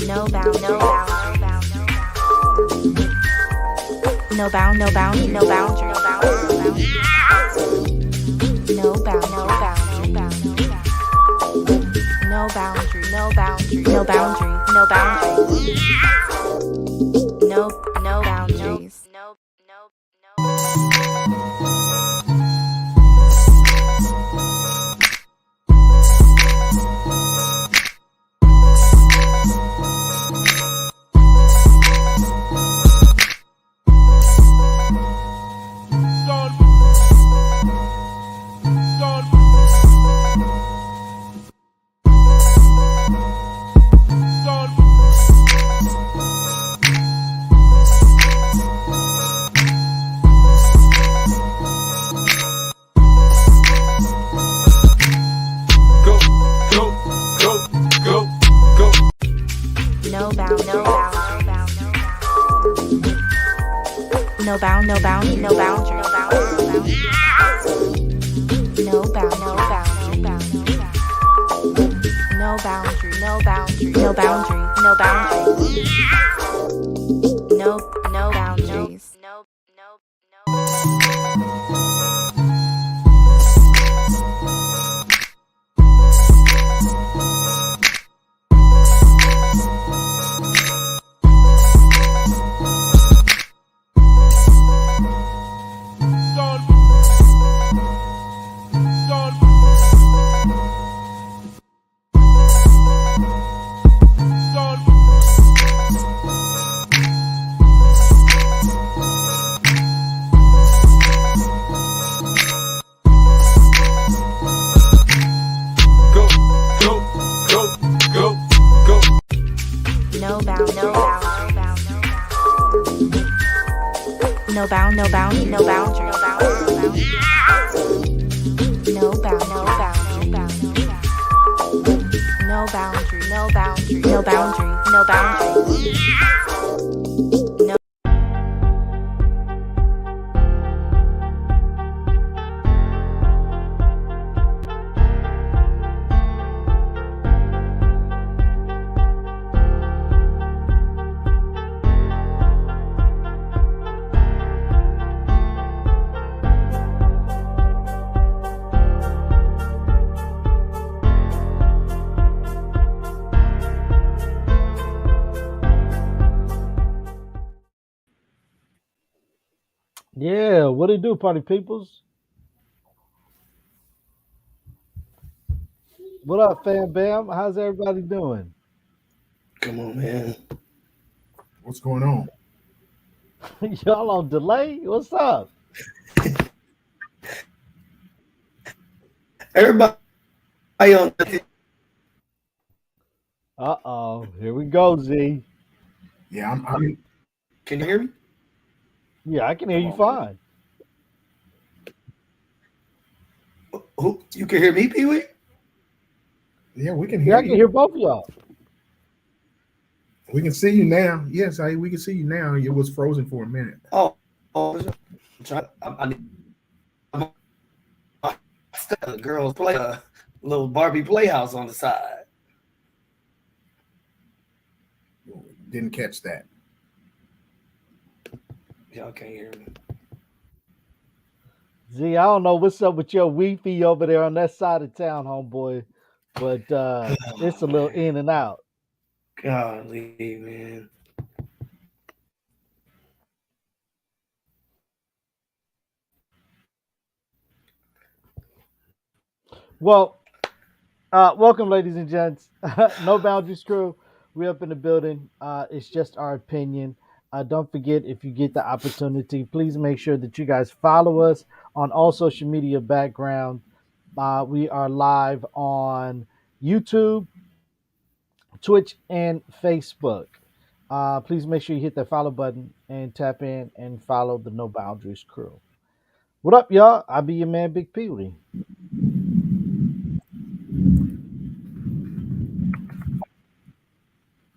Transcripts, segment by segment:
No bound, no bound, no bound, no bound, no bound, no bound, no bound, no bound, no boundary, no boundary, no boundary, no boundary, no boundaries, no. No bound, no bound, no bound, no bound, no bound, no bound, no bound, no bound, no boundary, no boundary, no boundary, no boundary, no boundaries, no. No bound, no bound, no bound, no bound, no bound, no bound, no bound, no bound, no boundary, no boundary, no boundary, no boundary, no. Yeah, what it do, party peoples? What up, fam bam? How's everybody doing? Come on, man. What's going on? Y'all on delay? What's up? Everybody on. Uh-oh, here we go, Z. Yeah, I'm Can you hear me? Yeah, I can hear Come you on, man. fine. Who you can hear me, Pee Wee? yeah, we can Yeah, hear I can you. hear both of y'all. We can see you now. Yes, we can see you now. It was frozen for a minute. Oh, I'm trying. I need the girls play a little Barbie playhouse on the side. Didn't catch that. Y'all can't hear me. Z, I don't know what's up with your Wi-Fi over there on that side of town, homeboy, but it's Oh a little man, in and out. golly, man. Well, welcome, ladies and gents. No Boundaries Crew. We up in the building. It's just our opinion. Don't forget, if you get the opportunity, please make sure that you guys follow us on all social media background. We are live on YouTube, Twitch, and Facebook. Please make sure you hit that follow button and tap in and follow the No Boundaries Crew. What up, y'all? I be your man, Big Pewee.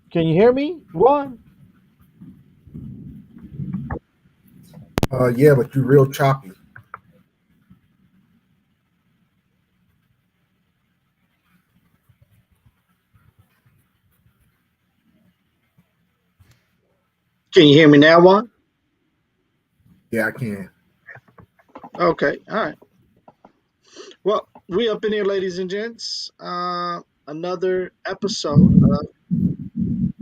Can you hear me? One. Yeah, but you're real choppy. Can you hear me now, Juan? Yeah, I can. Okay, all right. Well, we up in here, ladies and gents. Another episode of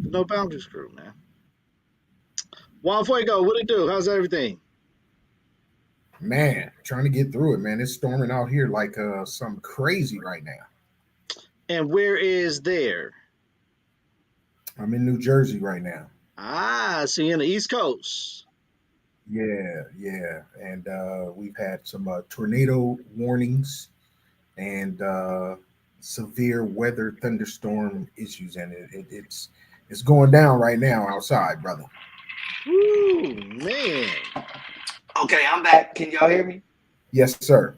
the No Boundaries Crew, man. Juan Fuego, what it do? How's everything? Man, trying to get through it, man. It's storming out here like something crazy right now. And where is there? I'm in New Jersey right now. So you're in the East Coast. Yeah. And we've had some tornado warnings and severe weather thunderstorm issues, and it's going down right now outside, brother. Woo, man. Okay, I'm back. Can y'all hear me? Yes, sir.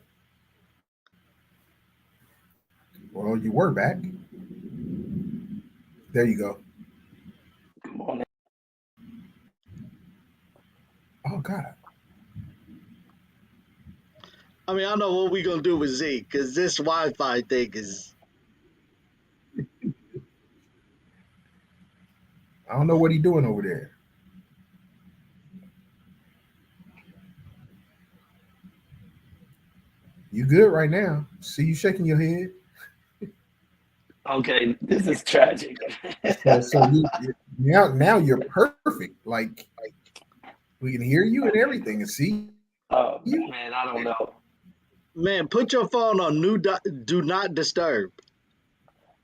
Well, you were back. There you go. Come on. Oh God. I mean, I don't know what we gonna do with Zeke because this Wi-Fi thing is. I don't know what he's doing over there. You good right now? See you shaking your head. Okay, this is tragic. So now you're perfect. Like we can hear you and everything and see Oh you. man, I don't know. Man, put your phone on do not disturb.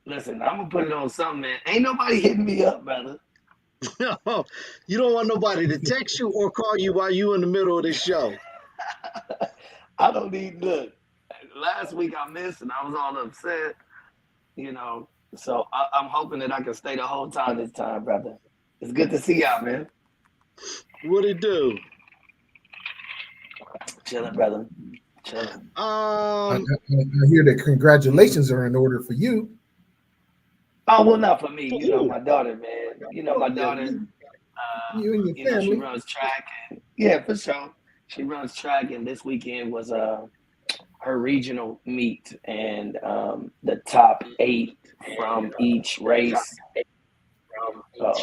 Listen, I'm gonna put it on something, man. Ain't nobody hitting me up, brother. You don't want nobody to text you or call you while you in the middle of this show. I don't need look. Last week I missed and I was all upset, you know. So I'm hoping that I can stay the whole time this time, brother. It's good to see y'all, man. What it do? Chilling, brother. Chilling. I hear that congratulations are in order for you. Oh well, not for me. You know my daughter, man. You know my Yeah, daughter. you and your You know she family. runs track, and yeah, for sure. She runs track, and this weekend was her regional meet, and the top 8 from each race uh,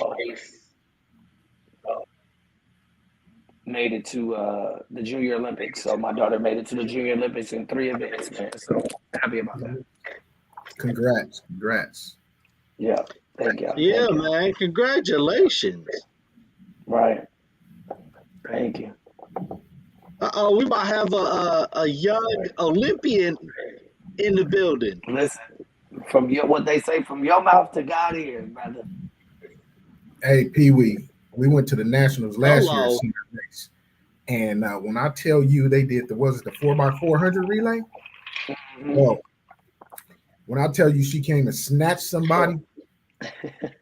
made it to the Junior Olympics. So my daughter made it to the Junior Olympics in 3 events, man. So happy about that. Congrats. Yeah, thank you. Yeah, Thank you. man. Congratulations. Right, thank you. We might have a young Olympian in the building. Listen, from what they say, from your mouth to God ears, brother. Hey, Pee Wee, we went to the Nationals last year, Hello. senior race, and when I tell you they did the 4x400 relay, Mhm. well, when I tell you she came and snatched somebody,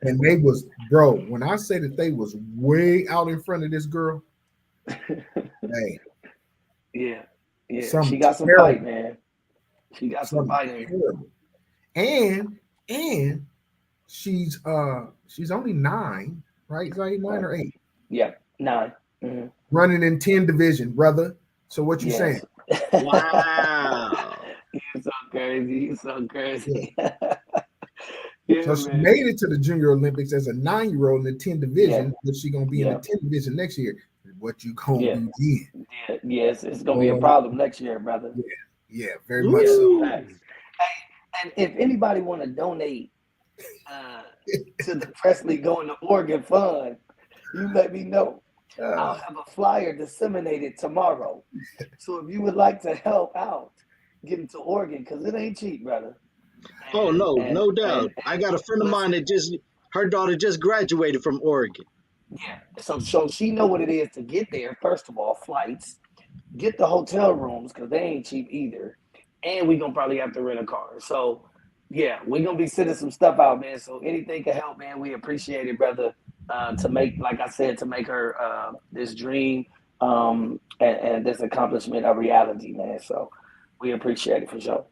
and they was when I say that they was way out in front of this girl, hey, Yeah, she something got some terrible, fight, man. She got some something fight in her. terrible, and she's only 9, right? Is that 9 or 8? Yeah, 9. Mhm. Running in 10 division, brother. So what you saying? Yes. Wow. You're so crazy. You're so crazy. Yeah. Yeah, So she man. made it to the Junior Olympics as a 9-year-old in the 10 division, but she gonna be in the 10 division next year. What you gonna Yeah. do then? Yeah. Yes, it's gonna be a problem next year, brother. Yeah, very much Yeah, so. facts. Hey, and if anybody want to donate to the Presley Going to Oregon Fund, you let me know. I'll have a flyer disseminated tomorrow. So if you would like to help out, getting to Oregon, because it ain't cheap, brother. Oh no doubt. I got a friend of mine that her daughter just graduated from Oregon. Yeah. So she know what it is to get there. First of all, flights, get the hotel rooms because they ain't cheap either, and we gonna probably have to rent a car. So yeah, we gonna be sending some stuff out, man. So anything can help, man. We appreciate it, brother. To make, like I said, to make her this dream and this accomplishment a reality, man. So we appreciate it for sure.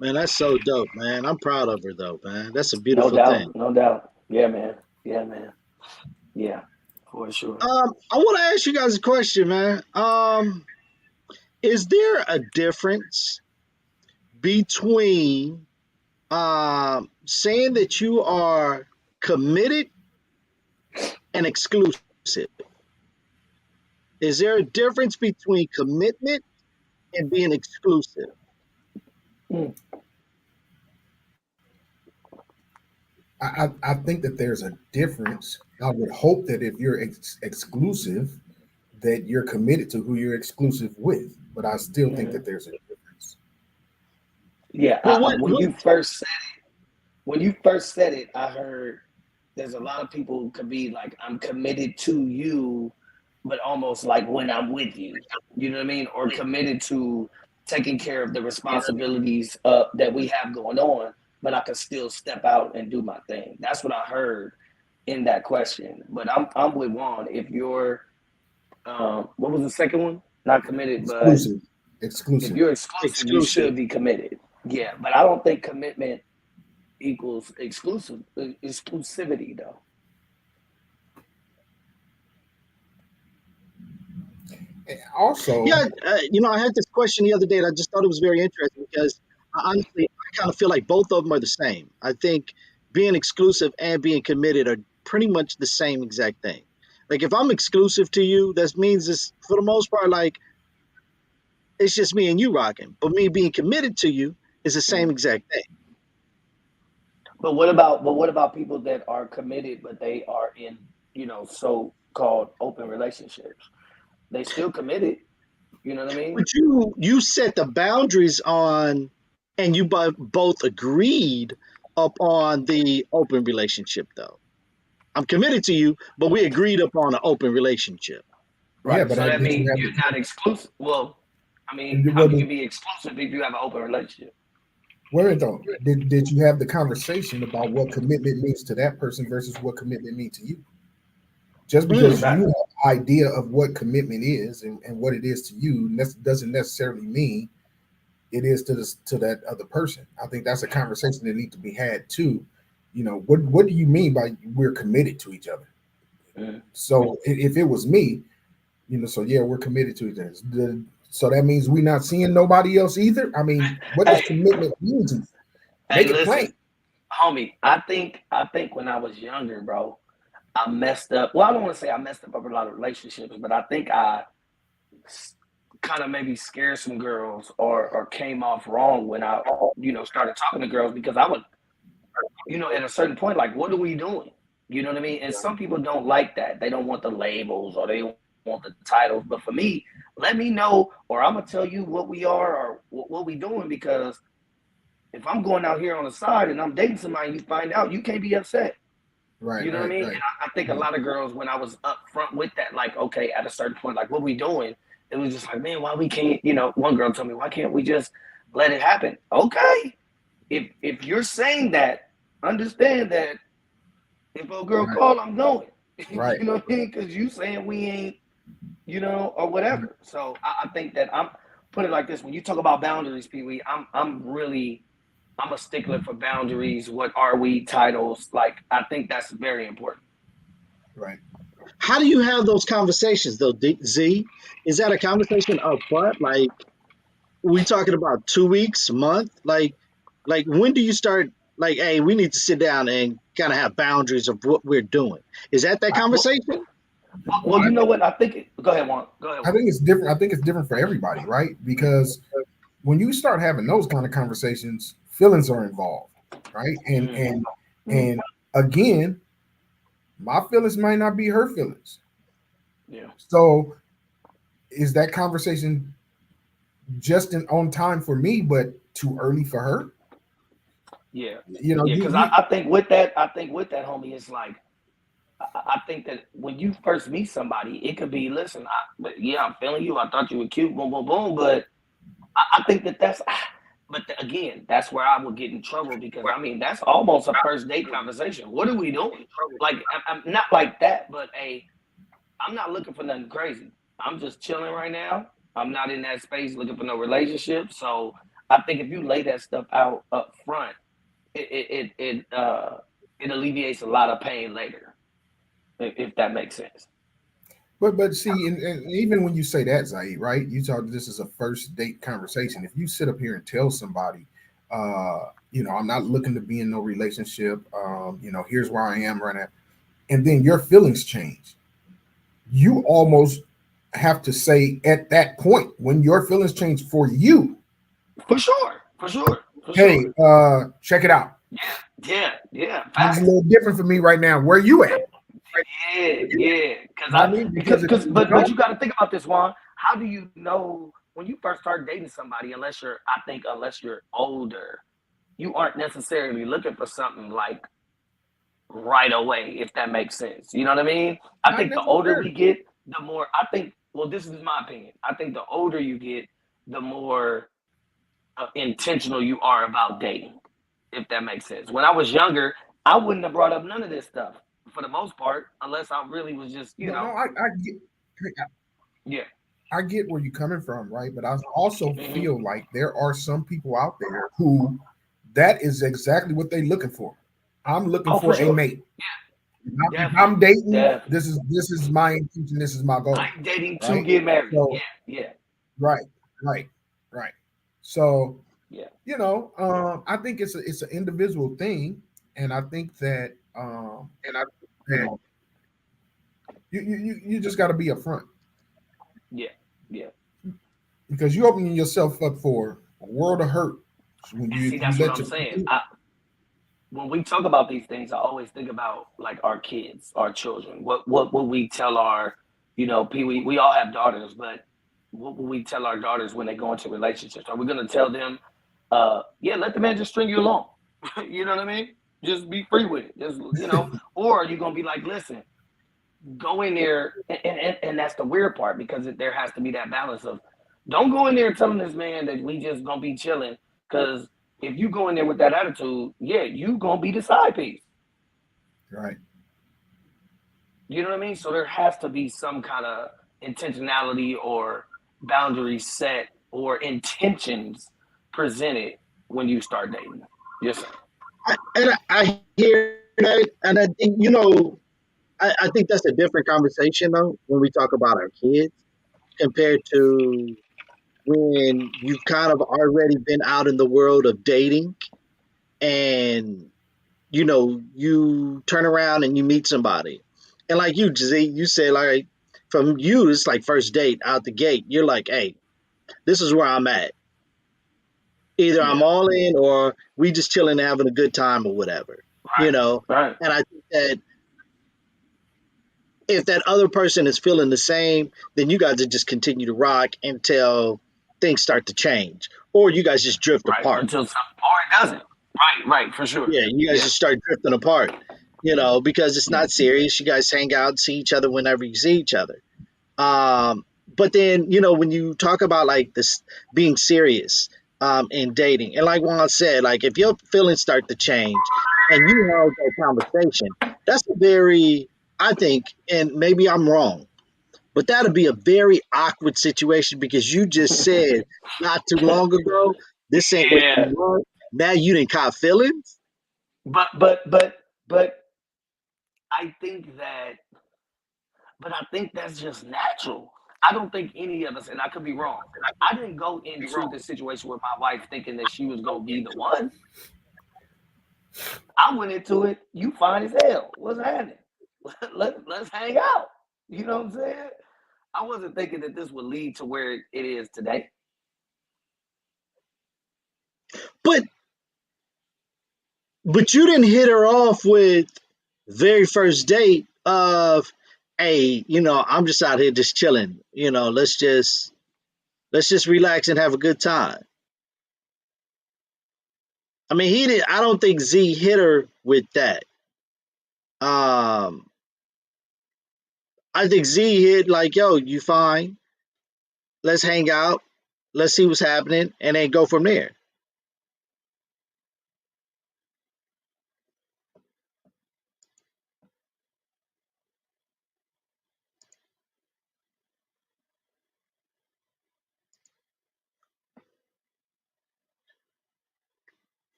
Man, that's so dope, man. I'm proud of her though, man. That's a No beautiful thing. doubt, no doubt. Yeah, man. Yeah, man. Yeah, for sure. I want to ask you guys a question, man. Is there a difference between saying that you are committed and exclusive? Is there a difference between commitment and being exclusive? Mm. I think that there's a difference. I would hope that if you're exclusive, that you're committed to who you're exclusive with. But I still think that Mhm. there's a difference. Yeah, Well, when what you first when you first said it, I heard there's a lot of people who could be like, I'm committed to you, but almost like when I'm with you. You know what I mean? Or committed to taking care of the responsibilities that we have going on, but I can still step out and do my thing. That's what I heard in that question. But I'm with Juan. If you're what was the second one? Not committed, but Exclusive, if exclusive. you're exclusive, you exclusive? should be committed. Yeah, but I don't think commitment equals exclusivity though. Also, Yeah, I had this question the other day, and I just thought it was very interesting because honestly, I kind of feel like both of them are the same. I think being exclusive and being committed are pretty much the same exact thing. Like if I'm exclusive to you, that means it's for the most part like it's just me and you rocking. But me being committed to you is the same Mm. exact thing. But what about people that are committed but they are in, so called open relationships? They still committed, you know what I mean? But you set the boundaries on, and you both agreed upon the open relationship, though. I'm committed to you, but we agreed upon an open relationship. yeah, Right. but So that did you means have you're not exclusive. Well, I mean, the how well, can you be exclusive if you have an open relationship? wait a minute though? Did you have the conversation about what commitment means to that person versus what commitment means to you? Just because Mm. you have Exactly. an idea of what commitment is and what it is to you doesn't necessarily mean it is to this to that other person. I think that's a conversation that needs to be had too. What do you mean by we're committed to each other? Mm. So if it was me, so yeah, we're committed to each other. So that means we're not seeing nobody else either. I mean, what does Hey, commitment mean to you? hey, Make it listen, plain. homie. I think when I was younger, bro, I messed up. Well, I don't want to say I messed up a lot of relationships, but I think I kind of maybe scared some girls or came off wrong when I, started talking to girls because I would, at a certain point, like, what are we doing? You know what I mean? And some people don't like that. They don't want the labels or they don't want the titles. But for me, let me know, or I'm gonna tell you what we are or what we doing because if I'm going out here on the side and I'm dating somebody and you find out, you can't be upset. Right, You know what I right, mean? right. And I think a Right. lot of girls, when I was up front with that, like, okay, at a certain point, like, what we doing? It was just like, man, why we can't, one girl told me, why can't we just let it happen? Okay. If you're saying that, understand that if a girl Right, call, I'm going. right. You know what I mean? Because you saying we ain't, or whatever. So I think that I'm put it like this: when you talk about boundaries, Pee Wee, I'm a stickler for boundaries. What are we? Titles, like I think that's very important. Right. How do you have those conversations, though, Z? Is that a conversation up front? Like, we talking about 2 weeks, a month? Like when do you start? Like, hey, we need to sit down and kind of have boundaries of what we're doing. Is that I, Well, conversation? well, I you know what? I think. Go ahead, Juan. Go ahead, I Juan. think it's different. I think it's different for everybody, right? Because when you start having those kind of conversations, feelings are involved, right? And Mm, and mm, and again, my feelings might not be her feelings. yeah, So is that conversation just on time for me, but too early for her? yeah, You know, yeah. you Because you I think with that, homie, it's like I think that when you first meet somebody, it could be, listen, yeah, I'm feeling you. I thought you were cute, boom, boom, boom. But I think that's, but again, that's where I would get in trouble because I mean, that's almost a first date conversation. What are we doing? Like, I'm not like that, but I'm not looking for nothing crazy. I'm just chilling right now. I'm not in that space looking for no relationship. So I think if you lay that stuff out up front, it alleviates a lot of pain later, if that makes sense. but see, and even when you say that, Zaid, right? You talk this is a first date conversation. If you sit up here and tell somebody, I'm not looking to be in no relationship. Here's where I am right now. and then your feelings change, you almost have to say at that point when your feelings change for you, For sure. For sure. For hey, sure. check it out. Yeah. Yeah. It's a Facts. little different for me right now. Where you at? Yeah. Yeah. You know what I mean? Because if you But don't, you got to think about this, Juan. How do you know when you first start dating somebody? Unless you're older, you aren't necessarily looking for something like right away, if that makes sense. You know what I mean? I not think the older we necessarily. get, the more I think. Well, this is my opinion. I think the older you get, the more intentional you are about dating, if that makes sense. When I was younger, I wouldn't have brought up none of this stuff for the most part, unless I really was just, No, yeah. I get where you're coming from, right? But I also Hmm. feel like there are some people out there who that is exactly what they're looking for. I'm looking Oh, for for a sure. mate. If I'm Definitely. dating, Definitely. this is my intention. This is my goal, I'm dating to right? get married. Yeah. So Yeah. right, right, right. So Yeah. I think it's an individual thing, and I think that you know you just got to be upfront Yeah. Yeah. because you opening yourself up for a world of hurt when And you see, if you that's what let I'm your saying. When we talk about these things, I always think about like our kids, our children. What would we tell our, we all have daughters, but what would we tell our daughters when they go into relationships? Are we gonna tell them, yeah, let the man just string you along? You know what I mean? Just be free with it. Or are you gonna be like, listen, go in there, and that's the weird part because there has to be that balance of don't go in there telling this man that we just gonna be chilling because if you go in there with that attitude, yeah, you gonna be the side piece. right. You know what I mean? So there has to be some kind of intentionality or boundaries set or intentions presented when you start dating. Yes, sir. I hear that, and I think I think that's a different conversation though when we talk about our kids compared to when you've kind of already been out in the world of dating and you turn around and you meet somebody. And like you, Z, you say like from you, it's like first date out the gate. You're like, hey, this is where I'm at. Either I'm Yeah. all in or we just chilling and having a good time or whatever. You know? Right. Right. And I think that if that other person is feeling the same, then you guys would just continue to rock until things start to change. Or you guys just drift Right. apart. Until some or it doesn't. Right. Right. For sure. Yeah, you guys Yeah. just start drifting apart, because it's not serious. You guys hang out and see each other whenever you see each other. But then, when you talk about like this being serious in dating, and like Juan said, like if your feelings start to change and you have that conversation, that's a very, I think, and maybe I'm wrong, but that'll be a very awkward situation because you just said not too long ago, this ain't what you Yeah. want. Now you didn't caught feelings. But I think that I think that's just natural. I don't think any of us, and I could be wrong. I didn't go into the situation with my wife thinking that she was gonna be the one. I went into it. You fine as hell. What's happening? Let's hang out. You know what I'm saying? I wasn't thinking that this would lead to where it is today. But you didn't hit her off with very first date of, hey, I'm just out here just chilling. Let's just relax and have a good time. I mean, he did. I don't think Z hit her with that. Um, I think Z hit like, yo, you fine? Let's hang out. Let's see what's happening, and then go from there.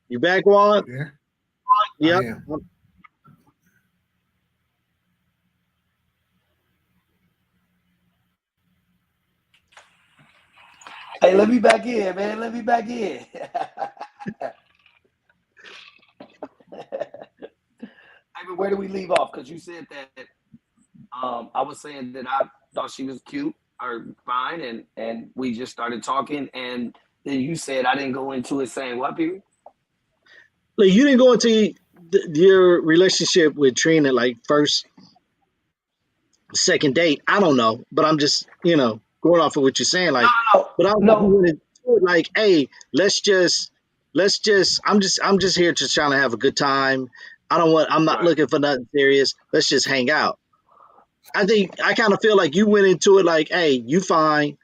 You back, Juan? You there? I Yep. am. Hey, let me back in, man. Let me back in. Hey, but where do we leave off? Because you said that I was saying that I thought she was cute or fine, and we just started talking, and then you said I didn't go into it saying what, period? Like you didn't go into your relationship with Trina like first, second date. I don't know, but I'm just going off of what you're saying. No, Like, no, but I don't think you no. went into it like, hey, let's just. I'm just here to trying to have a good time. I'm not Right. looking for nothing serious. Let's just hang out. I kind of feel like you went into it like, hey, you fine.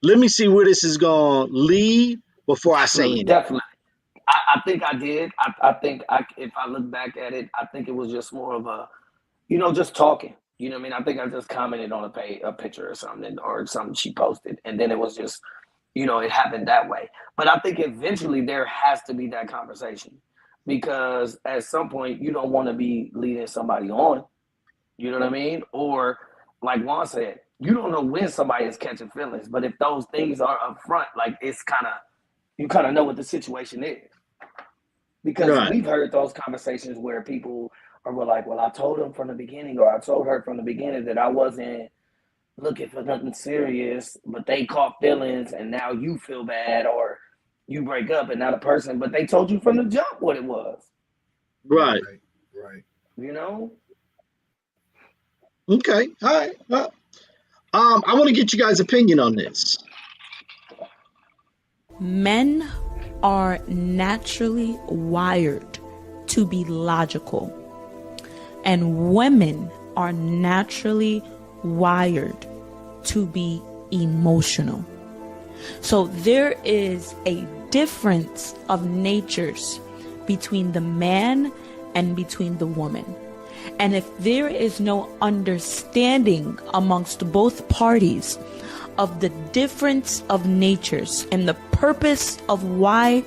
Let me see where this is going to lead before I say Definitely, anything. definitely. I think I did. I think if I look back at it, I think it was just more of a, just talking. You know what I mean? I think I just commented on a picture or something she posted, and then it was just, it happened that way. But I think eventually there has to be that conversation because at some point you don't want to be leading somebody on. You know what I mean? Or like Juan said, you don't know when somebody is catching feelings, but if those things are up front, like it's kind of you kind of know what the situation is because Right. we've heard those conversations where people were like, "Well, I told him from the beginning, or I told her from the beginning that I wasn't looking for nothing serious, but they caught feelings, and now you feel bad, or you break up, and not a person, but they told you from the jump what it was." Right. Right, right. You know? Okay. All right. Well, I want to get you guys' opinion on this. Men are naturally wired to be logical, and women are naturally wired to be emotional. So there is a difference of natures between the man and between the woman. And if there is no understanding amongst both parties of the difference of natures and the purpose of why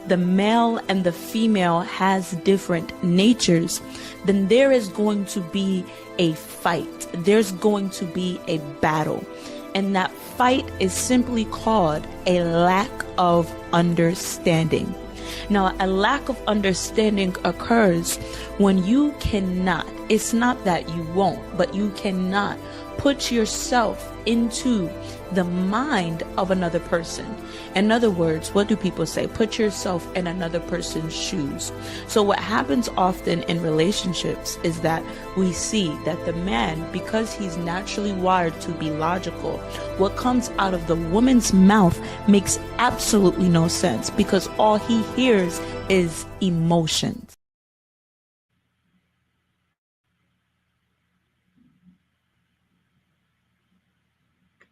the male and the female has different natures, then there is going to be a fight. There's going to be a battle. And that fight is simply called a lack of understanding. Now, a lack of understanding occurs when you cannot, it's not that you won't, but you cannot put yourself into the mind of another person. In other words, what do people say? Put yourself in another person's shoes. So what happens often in relationships is that we see that the man, because he's naturally wired to be logical, what comes out of the woman's mouth makes absolutely no sense because all he hears is emotions.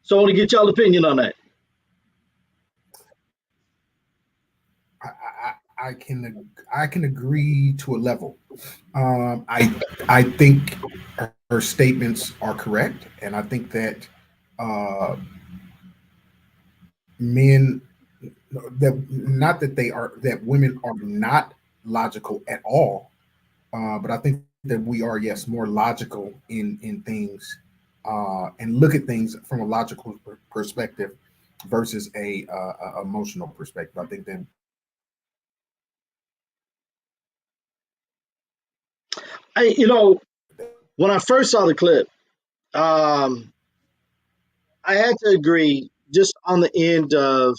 So I want to get y'all opinion on that. I can agree to a level. I think her statements are correct, and I think that uh, men that not that they are that women are not logical at all, but I think that we are, yes, more logical in things, and look at things from a logical perspective versus a emotional perspective. I think that When I first saw the clip, um, I had to agree just on the end of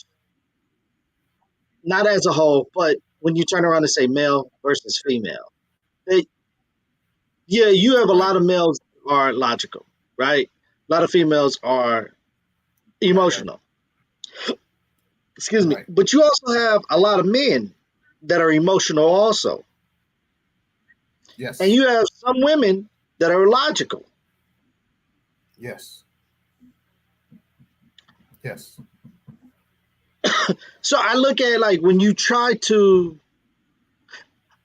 not as a whole, but when you turn around and say male versus female, it, yeah, you have a right, lot of males are logical, right? A lot of females are right, emotional. Excuse me, right. but you also have a lot of men that are emotional also, and Yes, you have some women that are logical. yes, yes. So I look at it like when you try to,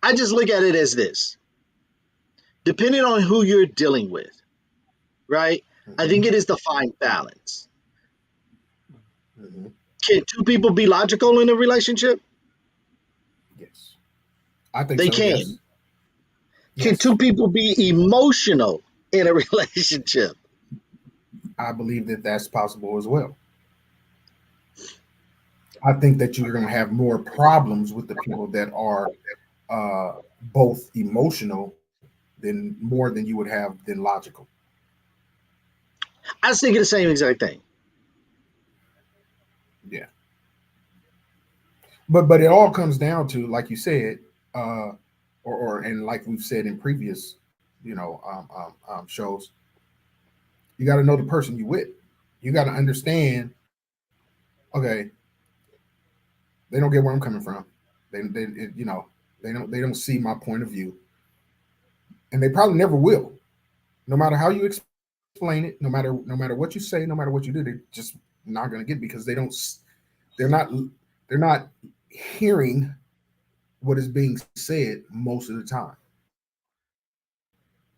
I just look at it as this: depending on who you're dealing with, right? I think Hmm. it is the fine balance. Hmm. Can two people be logical in a relationship? Yes, I think They so. Yes, can. Can yes. two people be emotional in a relationship? I believe that that's possible as well. I think that you're going to have more problems with the people that are both emotional than more than you would have than logical. I was thinking the same exact thing. Yeah, but it all comes down to, like you said, uh, or and like we've said in previous, shows, you got to know the person you with. You got to understand. Okay, they don't get where I'm coming from. They don't see my point of view, and they probably never will. No matter how you explain it, no matter what you say, no matter what you do, they're just not going to get it because they're not they're not hearing what is being said most of the time,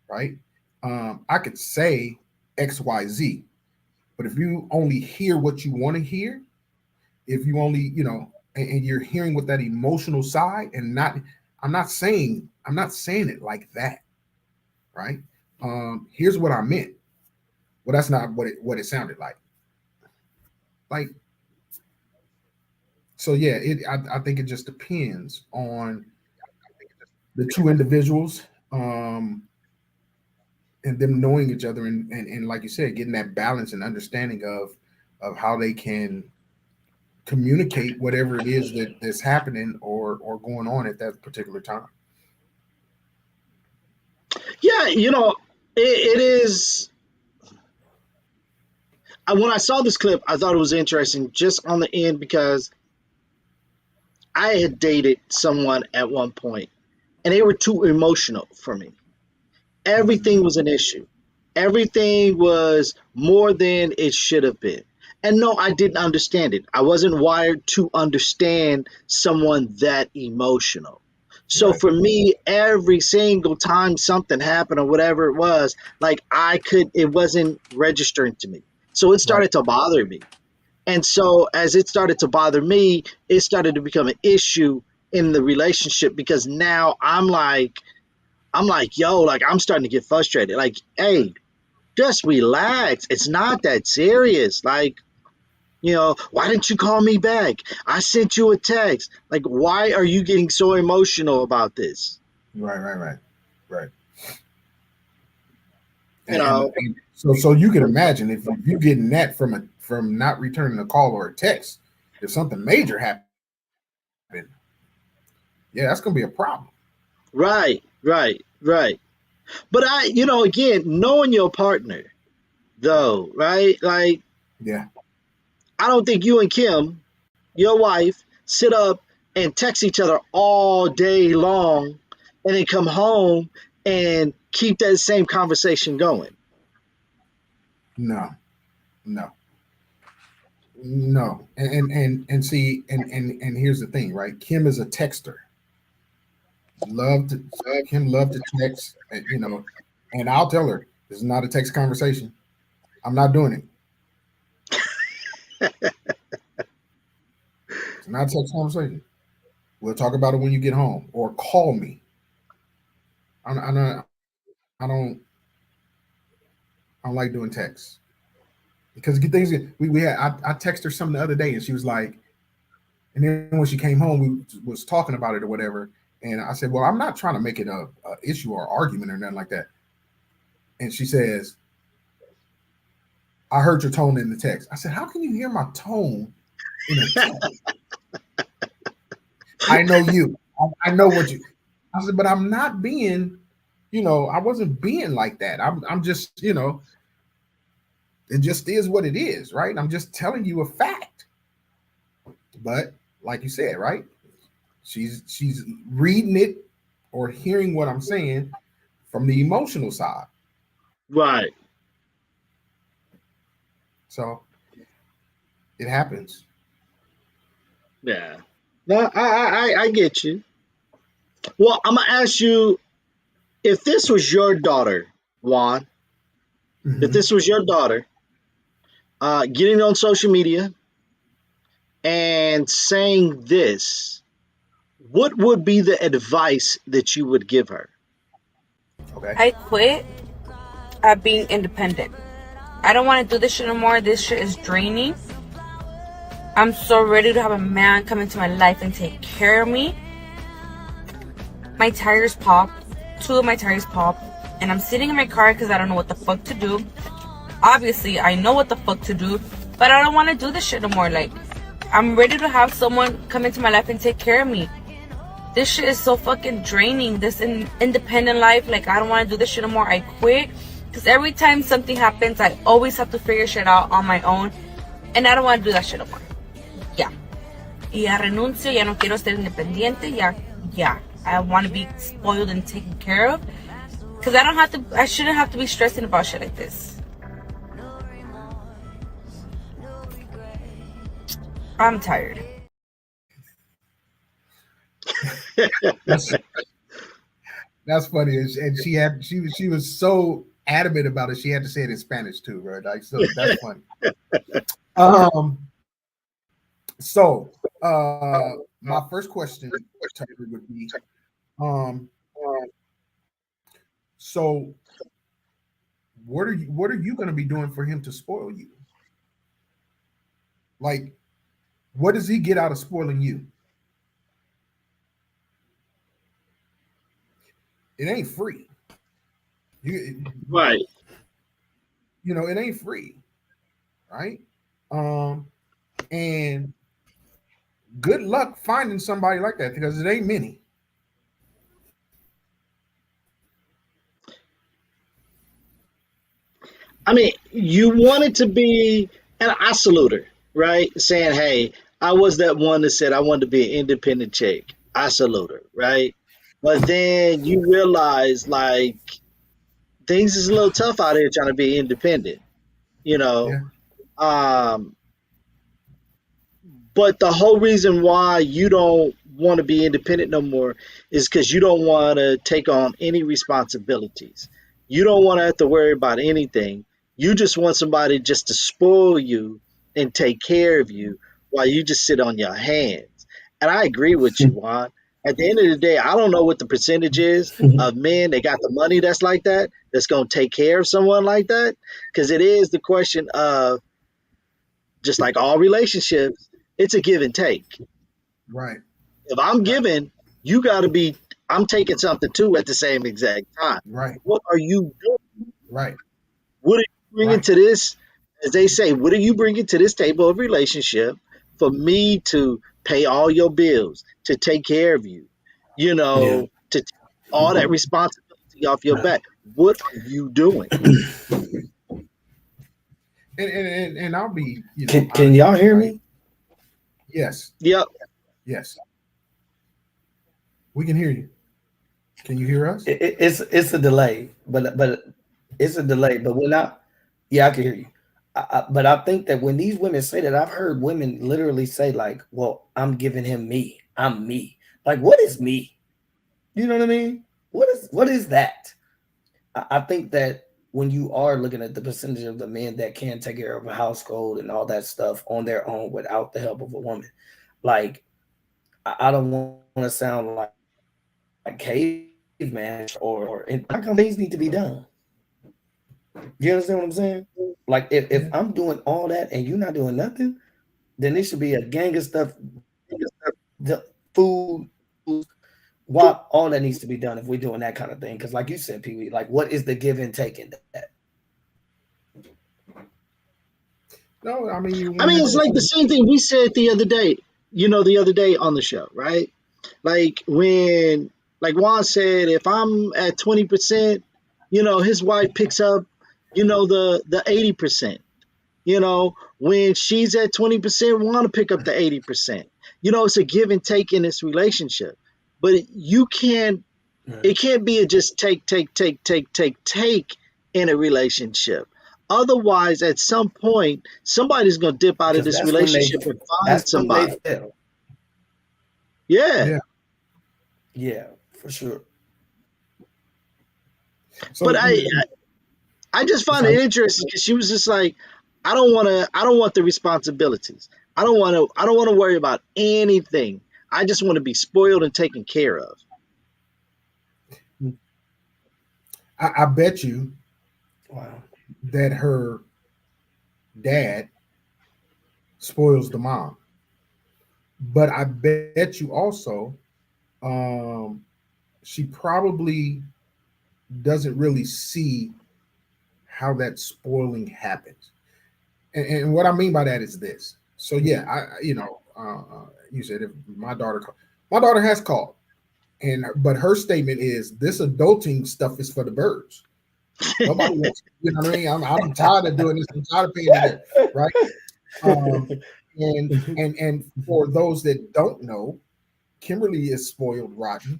right? I could say X, Y, Z, but if you only hear what you want to hear, if you only, and you're hearing with that emotional side and not, I'm not saying it like that, right? Here's what I meant. Well, that's not what it sounded like. Like, so yeah, I think it just depends on the two individuals, and them knowing each other, and like you said, getting that balance and understanding of how they can communicate whatever it is that's happening or going on at that particular time. Yeah, it is. When I saw this clip, I thought it was interesting just on the end because I had dated someone at one point and they were too emotional for me. Mhm. Everything was an issue. Everything was more than it should have been. And no, I didn't understand it. I wasn't wired to understand someone that emotional. So Right, for me, every single time something happened or whatever it was, like it wasn't registering to me. So it right, started to bother me. And so as it started to bother me, it started to become an issue in the relationship because now I'm like, yo, like I'm starting to get frustrated. Like, hey, just relax. It's not that serious. Like, why didn't you call me back? I sent you a text. Like, why are you getting so emotional about this? right, right. You And, know, and so you can imagine if you getting that from not returning a call or a text, if something major happened, yeah, that's gonna be a problem. right, right, right. But again, knowing your partner, though, right? Like, Yeah, I don't think you and Kim, your wife, sit up and text each other all day long and then come home and keep that same conversation going. no, no, no. And see, and here's the thing, right? Kim is a texter. Love to Kim love to text, and I'll tell her this is not a text conversation. I'm not doing it. It's not a text conversation. We'll talk about it when you get home, or call me. I don't like doing texts because get things. We had I texted her something the other day, and she was like, and then when she came home, we was talking about it or whatever, and I said, well, I'm not trying to make it a issue or argument or nothing like that. And she says, I heard your tone in the text. I said, how can you hear my tone in a text? I know you. I know what you. I said, but I'm not being, I wasn't being like that. I'm just, it just is what it is, right? I'm just telling you a fact. But like you said, right? She's reading it or hearing what I'm saying from the emotional side. Right. So it happens. Yeah. No, I get you. Well, I'm gonna ask you if this was your daughter, Juan. If Hmm. this was your daughter, getting on social media and saying this, what would be the advice that you would give her? Okay. I quit at being independent. I don't want to do this shit no more. This shit is draining. I'm so ready to have a man come into my life and take care of me. My tires popped. 2 of my tires popped. And I'm sitting in my car because I don't know what the fuck to do. Obviously, I know what the fuck to do, but I don't want to do this shit no more. Like, I'm ready to have someone come into my life and take care of me. This shit is so fucking draining. This independent life, like, I don't want to do this shit no more. I quit. Because every time something happens, I always have to figure shit out on my own. And I don't want to do that shit no more. Ya. Y ya renuncio, ya no quiero ser independiente, ya. I want to be spoiled and taken care of. Because I shouldn't have to be stressing about shit like this. I'm tired. That's funny, and she was so adamant about it. She had to say it in Spanish too, right? Like, so that's funny. So my first question to her would be, so what are you going to be doing for him to spoil you? Like, what does he get out of spoiling you? It ain't free. Right. You know, it ain't free, right? And good luck finding somebody like that, because it ain't many. I mean, you wanted to be, and I salute her, right? Saying, hey, I was that one that said I wanted to be an independent chick. I salute her, right? But then you realize, like, things is a little tough out here trying to be independent, you know? Yeah. Um, but the whole reason why you don't want to be independent no more is because you don't want to take on any responsibilities. You don't want to have to worry about anything. You just want somebody just to spoil you and take care of you while you just sit on your hands. And I agree with you, Juan. At the end of the day, I don't know what the percentage is of men that got the money that's like that, that's going to take care of someone like that. Because it is the question of, just like all relationships, it's a give and take. Right. If I'm giving, you got to be, I'm taking something too at the same exact time. Right. What are you doing? Right. What are you bringing Right. to this? As they say, what are you bringing to this table of relationship for me to pay all your bills, to take care of you, Yeah. to take all that responsibility off your back? What are you doing? And I'll be, Can honest y'all with you, hear right? me? Yes. Yep. Yes. We can hear you. Can you hear us? It's a delay, but it's a delay. But yeah, I can hear you. But I think that when these women say that, I've heard women literally say like, "Well, I'm giving him me. I'm me." Like, what is me? You know what I mean? What is that? I think that when you are looking at the percentage of the men that can take care of a household and all that stuff on their own without the help of a woman, like I don't want to sound like caveman or how come things need to be done? You understand what I'm saying? Like if Yeah. I'm doing all that and you're not doing nothing, then there should be a gang of stuff, the food, what all that needs to be done if we're doing that kind of thing. Because like you said, Pee Wee, like what is the give and take in that? No, I mean, you I mean, it's like the 100%. same thing we said the other day, the other day on the show, right? Like when, like Juan said, if I'm at 20%, his wife picks up, the 80%. When she's at 20%, want to pick up the 80%. It's a give and take in this relationship. But you can't, it can't be a just take in a relationship. Otherwise, at some point, somebody's going to dip out of Because this relationship and find that's when they somebody. fail. Yeah. Yeah. Yeah, for sure. But So I just find sorry. it interesting because she was just like, I don't want the responsibilities. I don't want to worry about anything. I just want to be spoiled and taken care of. I bet you Wow. that her dad spoils the mom. but I bet you also, um, she probably doesn't really see how that spoiling happens. And what I mean by that is this. So yeah, you said if my daughter has called, and but her statement is this adulting stuff is for the birds. Nobody wants, you know what I mean? I'm tired of doing this. I'm tired of paying it, right? Um, and for those that don't know, Kimberly is spoiled rotten,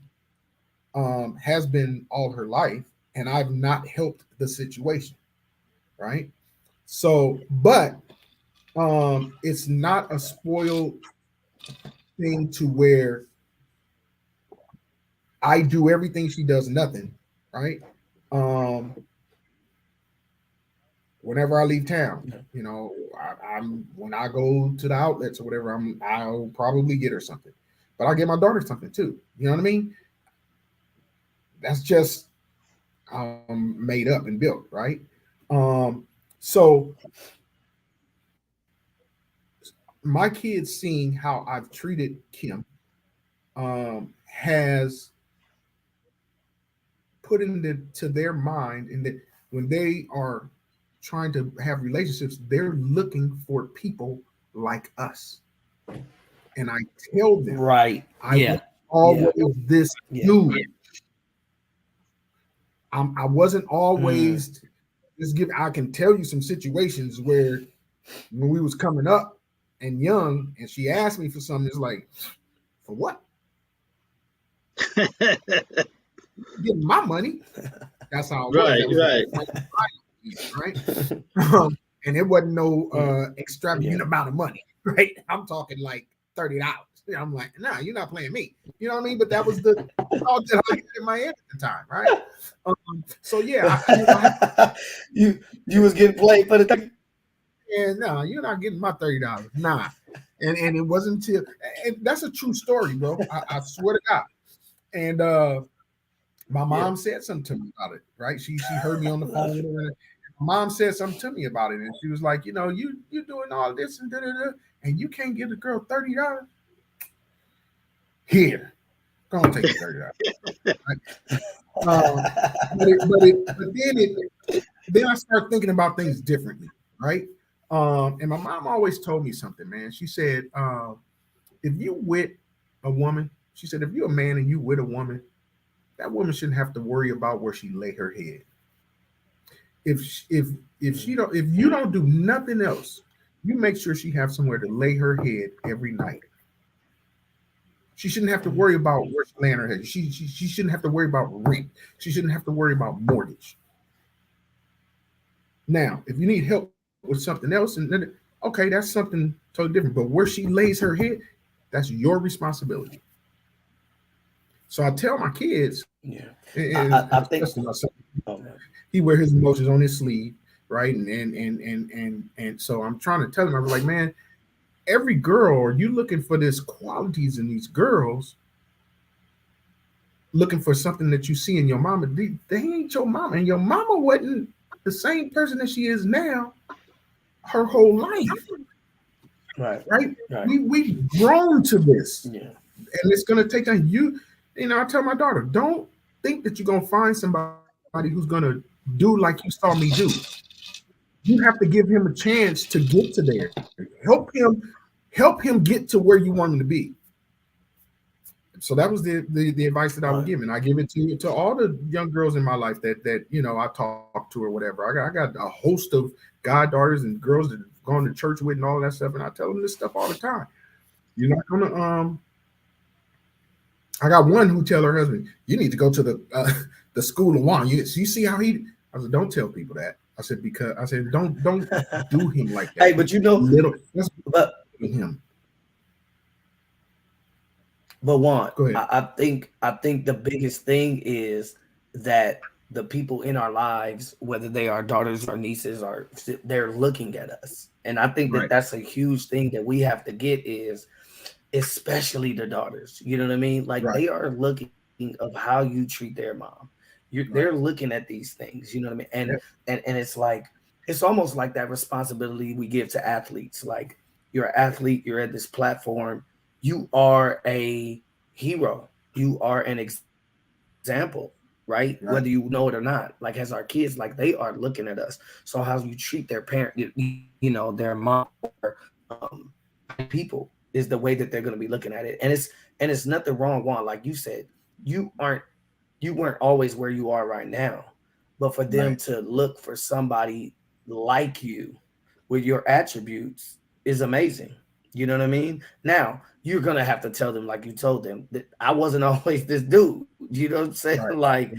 has been all her life, and I've not helped the situation, right? So, but it's not a spoiled thing to where I do everything, she does nothing, right? Um, Whenever I leave town, I'm when I go to the outlets or whatever, I'll probably get her something, but I'll get my daughter something too. You know what I mean? That's just made up and built, right? So my kids seeing how I've treated Kim has put into their mind, and that when they are trying to have relationships, they're looking for people like us. And I tell them, Right. I Yeah. was always this Yeah. dude. I wasn't Mm. always just give. I can tell you some situations where when we was coming up and young, and she asked me for something, it's like, for what? Getting my money. That's how it was. Right, That was right. right. And it wasn't no extravagant Yeah. amount of money, right? I'm talking like $30. I'm like, nah, you're not playing me. You know what I mean? But that was the thought that I had in my head at the time, right? So yeah, You was getting played for the 30. and no, you're not getting my $30. Nah. And it wasn't until, and that's a true story, bro. I swear to God. And my Yeah. mom said something to me about it, right? She heard me on the phone with her. And my mom said something to me about it, and she was like, you doing all this and da da da, and you can't give the girl $30. Here, go on, take the $30. Right? But then I start thinking about things differently, right? And my mom always told me something, man. She said, if you with a woman, she said, if you're a man and you with a woman, that woman shouldn't have to worry about where she lay her head. If you don't do nothing else, you make sure she have somewhere to lay her head every night. She shouldn't have to worry about where she's laying her head. She shouldn't have to worry about rent. She shouldn't have to worry about mortgage. Now, if you need help with something else, and then okay, that's something totally different. But where she lays her head, that's your responsibility. So I tell my kids, Yeah. I think. especially my son, Oh man. he wear his emotions on his sleeve, right? And so I'm trying to tell him, I was like, man, every girl, are you looking for this qualities in these girls, looking for something that you see in your mama? They ain't your mama, and your mama wasn't the same person that she is now her whole life, Right. right? Right. We've grown to this, Yeah. and it's gonna take time. I tell my daughter, don't think that you're gonna find somebody who's gonna do like you saw me do. You have to give him a chance to get to there. Help him get to where you want him to be. So that was the advice that I would Right. give, and I give it to all the young girls in my life that I talk to or whatever. I got a host of goddaughters and girls that have gone to church with and all that stuff, and I tell them this stuff all the time. You're not gonna I got one who tell her husband, "You need to go to the school of one." You see how he? I said, "Don't tell people that." I said because I said, "Don't do him like that." Hey, but Let's but him. But Juan, Go ahead. I think the biggest thing is that the people in our lives, whether they are daughters or nieces, are they're looking at us, and I think that Right. that's a huge thing that we have to get is, especially the daughters. You know what I mean? Like Right. they are looking of how you treat their mom. Right. They're looking at these things. You know what I mean? Yeah. And it's like it's almost like that responsibility we give to athletes. Like you're an athlete, you're at this platform. you are a hero. You are an example, right? Whether you know it or not. Like as our kids, like they are looking at us. So how you treat their parent, their mom or people is the way that they're going to be looking at it. And it's nothing wrong, Juan. Like you said, you aren't you weren't always where you are right now. But for them Right. to look for somebody like you with your attributes is amazing. You know what I mean? Now, you're going to have to tell them, like you told them, that I wasn't always this dude. You know what I'm saying? Right. Like,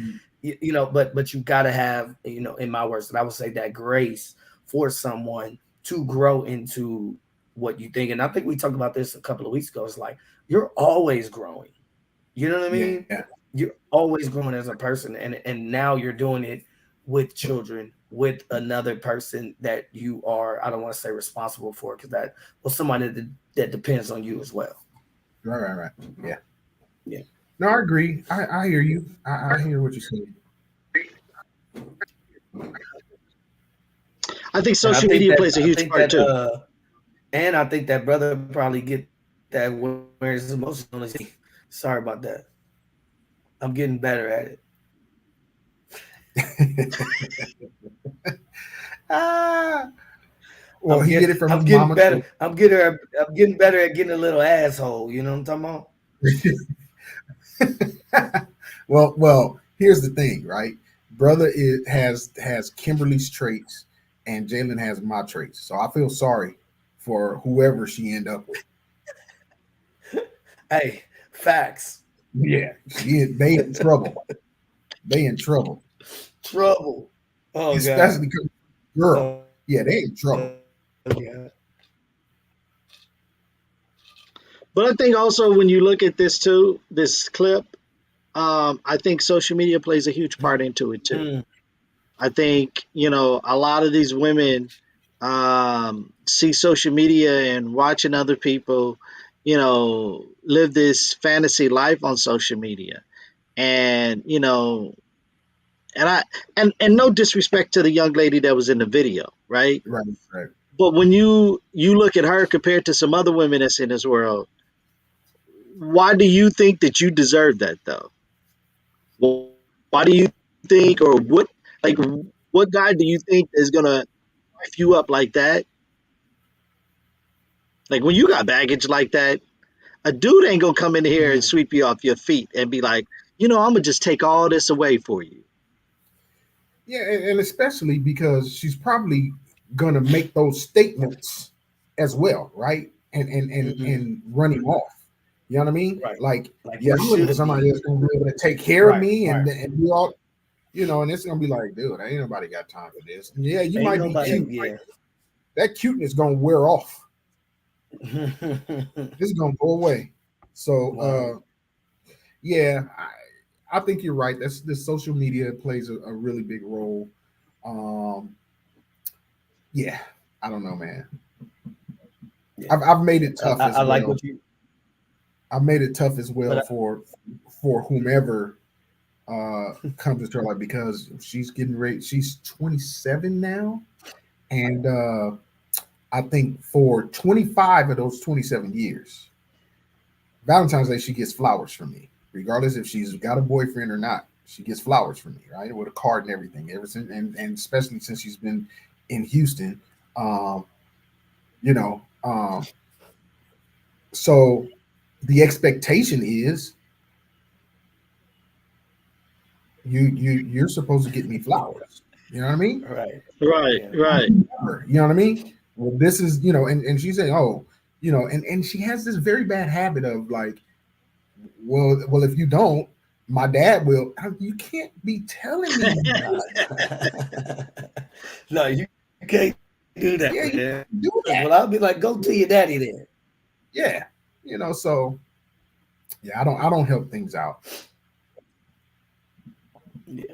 but you got to have, in my words, and I would say that grace for someone to grow into what you think. And I think we talked about this a couple of weeks ago. It's like, you're always growing. You know what I Yeah. mean? You're always growing as a person, and now you're doing it with children, with another person that you are. I don't want to say responsible for, because somebody that depends on you as well. Right. Yeah. Yeah. No, I agree. I hear you. I hear what you're saying. I think And social media plays a huge part too. I think that brother probably get that where his emotions on his knee. Sorry about that. I'm getting better at it. Ah, well, he get it from his Getting mama better. too. I'm getting better at getting a little asshole. You know what I'm talking about? Well, here's the thing, right? Brother has Kimberly's traits, and Jalen has my traits. So I feel sorry for whoever she end up with. Hey, facts. Yeah, they in trouble. They in trouble, Trouble. Oh God. especially because girl. Oh Yeah, they in trouble. God. But I think also when you look at this too, this clip, I think social media plays a huge part into it too. Mm, I think, a lot of these women see social media and watching other people, live this fantasy life on social media. And, and I and no disrespect to the young lady that was in the video, right? Right. But when you look at her compared to some other women that's in this world, why do you think that you deserve that though? Why do you think, or like, what guy do you think is gonna wife you up like that? Like when you got baggage like that, a dude ain't gonna come in here and mm. sweep you off your feet and be like, I'm gonna just take all this away for you. Yeah, and especially because she's probably gonna make those statements as well, right? Mm-hmm. And running off. You know what I mean? Right. Like, Like yeah, you I'm looking for should somebody be. that's gonna be able to take care of Right. me Right. and do all, and it's gonna be like, dude, ain't nobody got time for this. And yeah, you Ain't might be nobody. cute. Yeah. That cuteness gonna wear off. It's gonna go away. So Wow. yeah, I think you're right. That's the social media plays a really big role. Um, yeah, I don't know, man. Yeah. I've made it tough I as like well. what you. I've made it tough as well But for whomever comes into her life because she's getting ready. She's 27 now, and I think for 25 of those 27 years, Valentine's Day she gets flowers from me, regardless if she's got a boyfriend or not. She gets flowers from me, right, with a card and everything. Ever since, and especially since she's been in Houston, um, you know. So the expectation is you're supposed to get me flowers. You know what I mean? right. Right, Yeah. right. You know what I mean? Well, this is, and she's saying, oh, and she has this very bad habit of like, well, if you don't, my dad will. You can't be telling me you No, you can't do that, man. yeah, you do Well, I'll that. be like, go to your daddy then. Yeah, so yeah, I don't help things out. Yeah.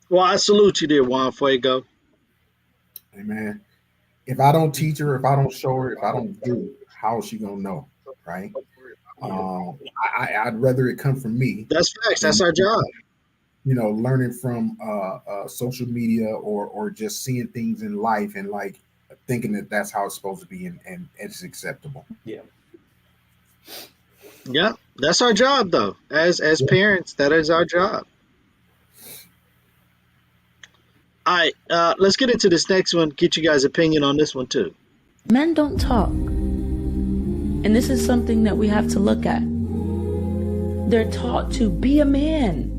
Well, I salute you there, Juan Fuego. Hey man, if I don't teach her, if I don't show her, if I don't do, how is she gonna know, right? Yeah. I'd rather it come from me That's facts. That's than our job. learning from social media or just seeing things in life and like thinking that that's how it's supposed to be and it's acceptable. Yeah. Yeah, that's our job, though. As parents, that is our job. All right, let's get into this next one. Get you guys' opinion on this one too. Men don't talk. And this is something that we have to look at. They're taught to be a man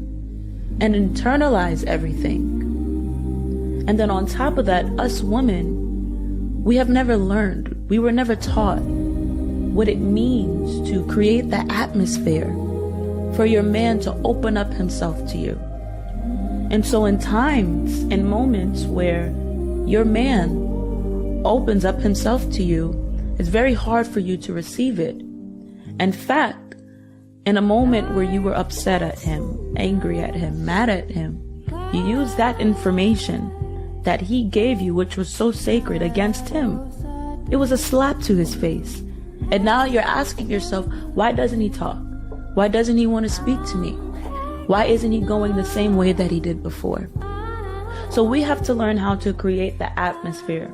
and internalize everything. And then on top of that, us women, we have never learned, we were never taught what it means to create the atmosphere for your man to open up himself to you. And so in times and moments where your man opens up himself to you, it's very hard for you to receive it. In fact, in a moment where you were upset at him, angry at him, mad at him, you used that information that he gave you, which was so sacred, against him. It was a slap to his face. And now you're asking yourself, why doesn't he talk? Why doesn't he want to speak to me? Why isn't he going the same way that he did before? So we have to learn how to create the atmosphere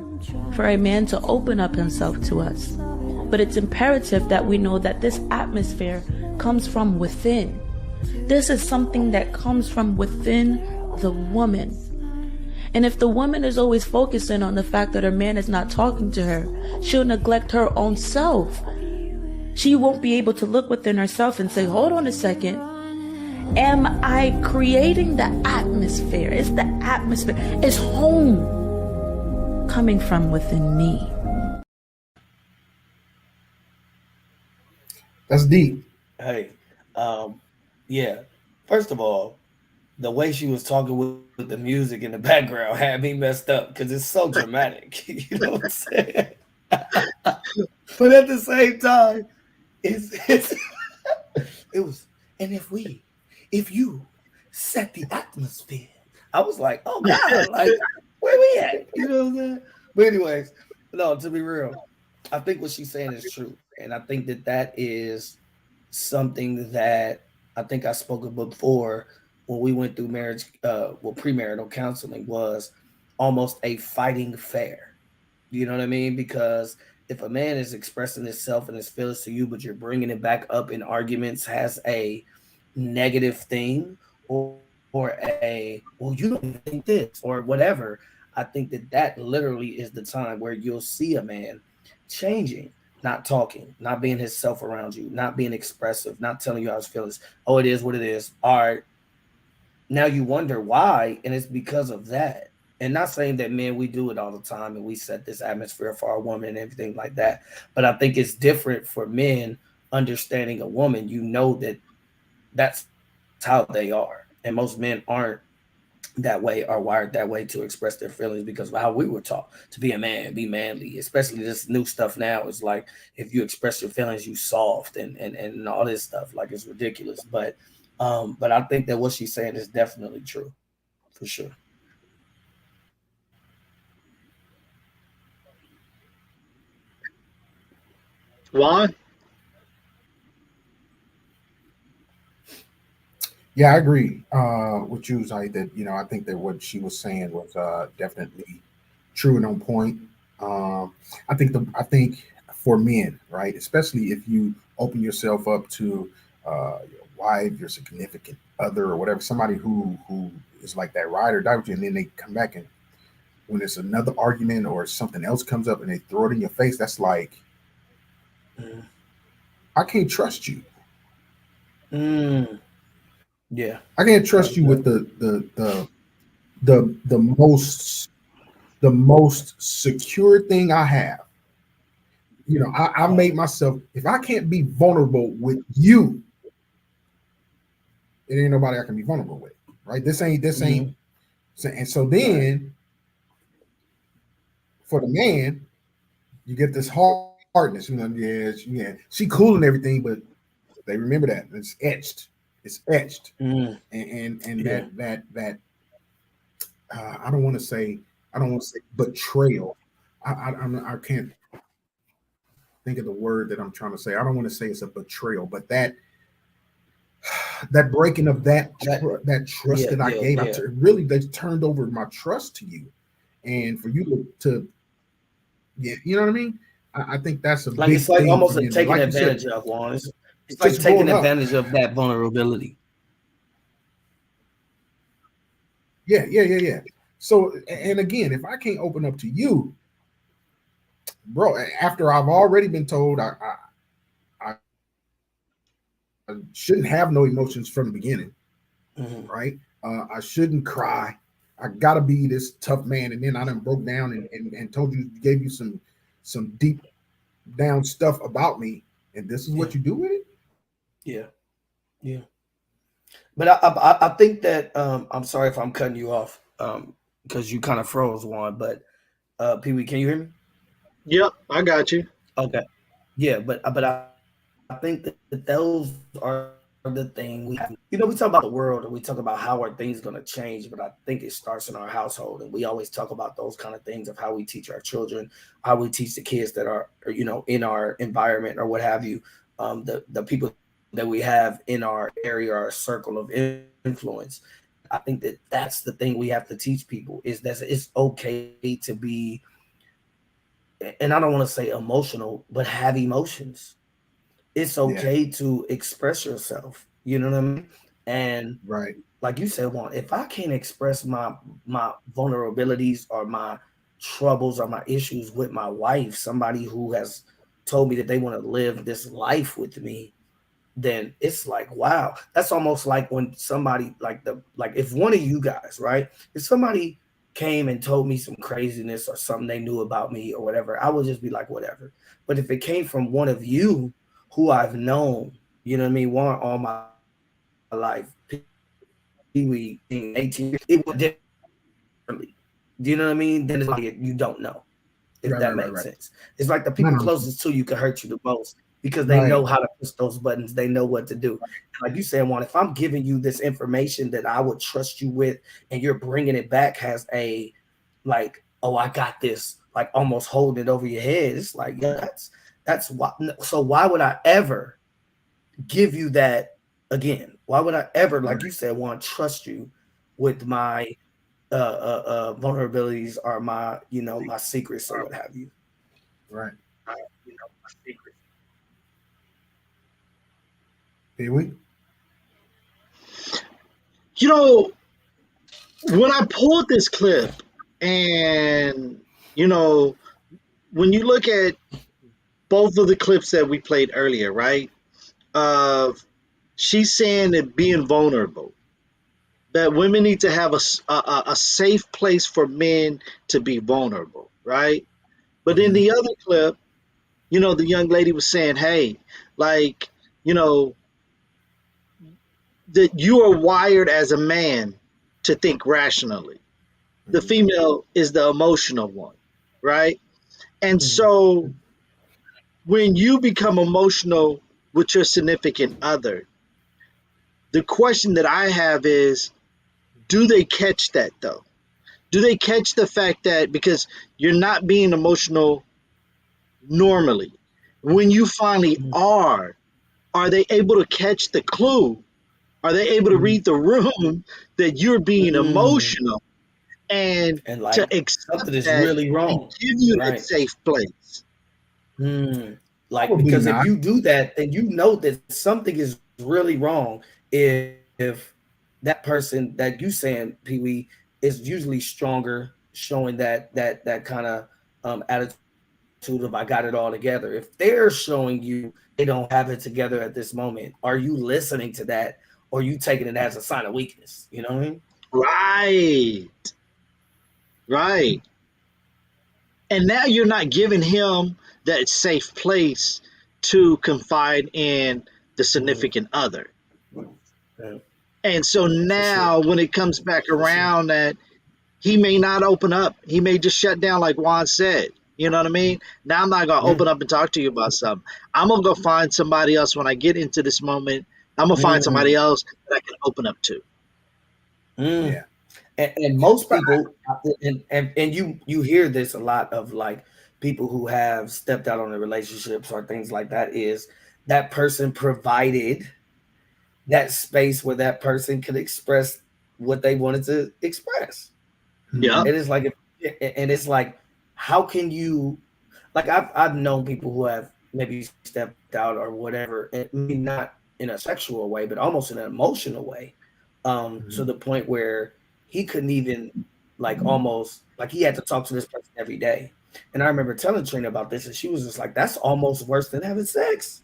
for a man to open up himself to us. But it's imperative that we know that this atmosphere comes from within. This is something that comes from within the woman. And if the woman is always focusing on the fact that her man is not talking to her, she'll neglect her own self. She won't be able to look within herself and say, hold on a second. Am I creating the atmosphere? Is the atmosphere, is home coming from within me? That's deep. Hey, yeah. First of all, the way she was talking with the music in the background had me messed up because it's so dramatic. You know what I'm saying? But at the same time, it's it was, and if you set the atmosphere, I was like, oh God, like where we at? You know what I'm saying? But anyways, no, to be real, I think what she's saying is true, and I think that is something that I think I spoke about before when we went through marriage, premarital counseling, was almost a fighting fair. You know what I mean? Because if a man is expressing himself and his feelings to you, but you're bringing it back up in arguments, has a negative thing, or a, well, you don't even think this or whatever, I think that literally is the time where you'll see a man changing, not talking, not being himself around you, not being expressive, not telling you how his feelings. Oh, it is what it is. All right. Now you wonder why, and it's because of that. And not saying that men, we do it all the time and we set this atmosphere for our woman and everything like that. But I think it's different for men understanding a woman. You know that's how they are. And most men aren't that way, are wired that way to express their feelings because of how we were taught to be a man, be manly. Especially this new stuff now is like, if you express your feelings, you soft and all this stuff. Like, it's ridiculous. But I think that what she's saying is definitely true, for sure. Juan? Yeah, I agree with you, Zai, that I think that what she was saying was definitely true and on point. I think for men, right, especially if you open yourself up to your wife, your significant other, or whatever, somebody who is like that ride or die with you, and then they come back and when it's another argument or something else comes up and they throw it in your face, that's like, Mm. I can't trust you. Mm. Yeah. I can't trust you with the most secure thing I have. I made myself, if I can't be vulnerable with you, it ain't nobody I can be vulnerable with. Right? This ain't and so then for the man, you get this hardness, yeah, she cool and everything, but they remember that. It's etched. It's etched. Mm. And Yeah. that I don't want to say betrayal. I can't think of the word that I'm trying to say. I don't want to say it's a betrayal, but that breaking of that trust Yeah, that I yeah, gave yeah. to really, they turned over my trust to you, and for you to yeah, you know what I mean. I think that's a Like it's big like thing for almost a men. taking Like you said, advantage of one. It's like just growing taking up. advantage of that vulnerability. Yeah. So, and again, if I can't open up to you, bro, after I've already been told I shouldn't have no emotions from the beginning, Mhm. right? I shouldn't cry. I gotta be this tough man, and then I done broke down and told you, gave you some deep down stuff about me, and this is Yeah, what you do with it. yeah, yeah. But I think that I'm sorry if I'm cutting you off because you kind of froze one. But Pee Wee, can you hear me? Yep, I got you. Okay. Yeah, but I think that those are the thing we have. We talk about the world and we talk about how are things going to change, but I think it starts in our household, and we always talk about those kind of things of how we teach our children, how we teach the kids that are in our environment or what have you, the people that we have in our area, our circle of influence. I think that that's the thing we have to teach people is that it's okay to be, and I don't want to say emotional, but have emotions. It's okay Yeah, to express yourself. You know what I mean? And right. like you said, Juan, if I can't express my vulnerabilities or my troubles or my issues with my wife, somebody who has told me that they want to live this life with me, then it's like, wow, that's almost like when somebody like if one of you guys, right? If somebody came and told me some craziness or something they knew about me or whatever, I would just be like, whatever. But if it came from one of you who I've known, you know what I mean, one all my life, Pee Wee being 18 years, it would differently. Do you know what I mean? Then it's like you don't know, if that makes sense. It's like the people No, closest no, to you can hurt you the most because they know how to push right. those buttons. They know what to do. And like you said, Juan, if I'm giving you this information that I would trust you with, and you're bringing it back as a like, oh, I got this, like almost holding it over your head. It's like, yeah, that's why. So why would I ever give you that again? Why would I ever, like you Right. said, want to trust you with my vulnerabilities or my my secrets or what have you? Right. Here we. You know, when I pulled this clip, and you know, when you look at both of the clips that we played earlier, right? Of she's saying that being vulnerable, that women need to have a safe place for men to be vulnerable, right? But in Mm-hmm. the other clip, the young lady was saying, hey, like, you know, that you are wired as a man to think rationally. The Mhm. female is the emotional one, right? And Mm-hmm. so when you become emotional with your significant other, the question that I have is, do they catch that though? Do they catch the fact that because you're not being emotional normally, when you finally are they able to catch the clue? Are they able to read the room that you're being Mm-hmm. emotional and And to like accept something is that really and wrong, give you that right? safe place? Mm. Like Probably because if not. you do that, then you know that something is really wrong if that person that you saying, Pee Wee, is usually stronger, showing that kind of attitude of I got it all together. If they're showing you they don't have it together at this moment, are you listening to that, or you taking it as a sign of weakness? You know what I mean? Right, right. And now you're not giving him that safe place to confide in the Mm-hmm. significant other. Yeah, And so for sure, now when it comes back for sure. around that he may not open up, he may just shut down like Juan said. You know what I mean? Now I'm not gonna Yeah. open up and talk to you about something. I'm gonna go find somebody else when I get into this moment. I'm gonna find somebody Mm, else that I can open up to. mm. Yeah. And most people and you hear this a lot of like people who have stepped out on their relationships or things like that is that person provided that space where that person could express what they wanted to express. Yeah. Mhm. And it's like and it's like how can you like I've known people who have maybe stepped out or whatever, and maybe not in a sexual way, but almost in an emotional way, to Mhm. the point where he couldn't even like almost like he had to talk to this person every day. And I remember telling Trina about this, and she was just like, "That's almost worse than having sex."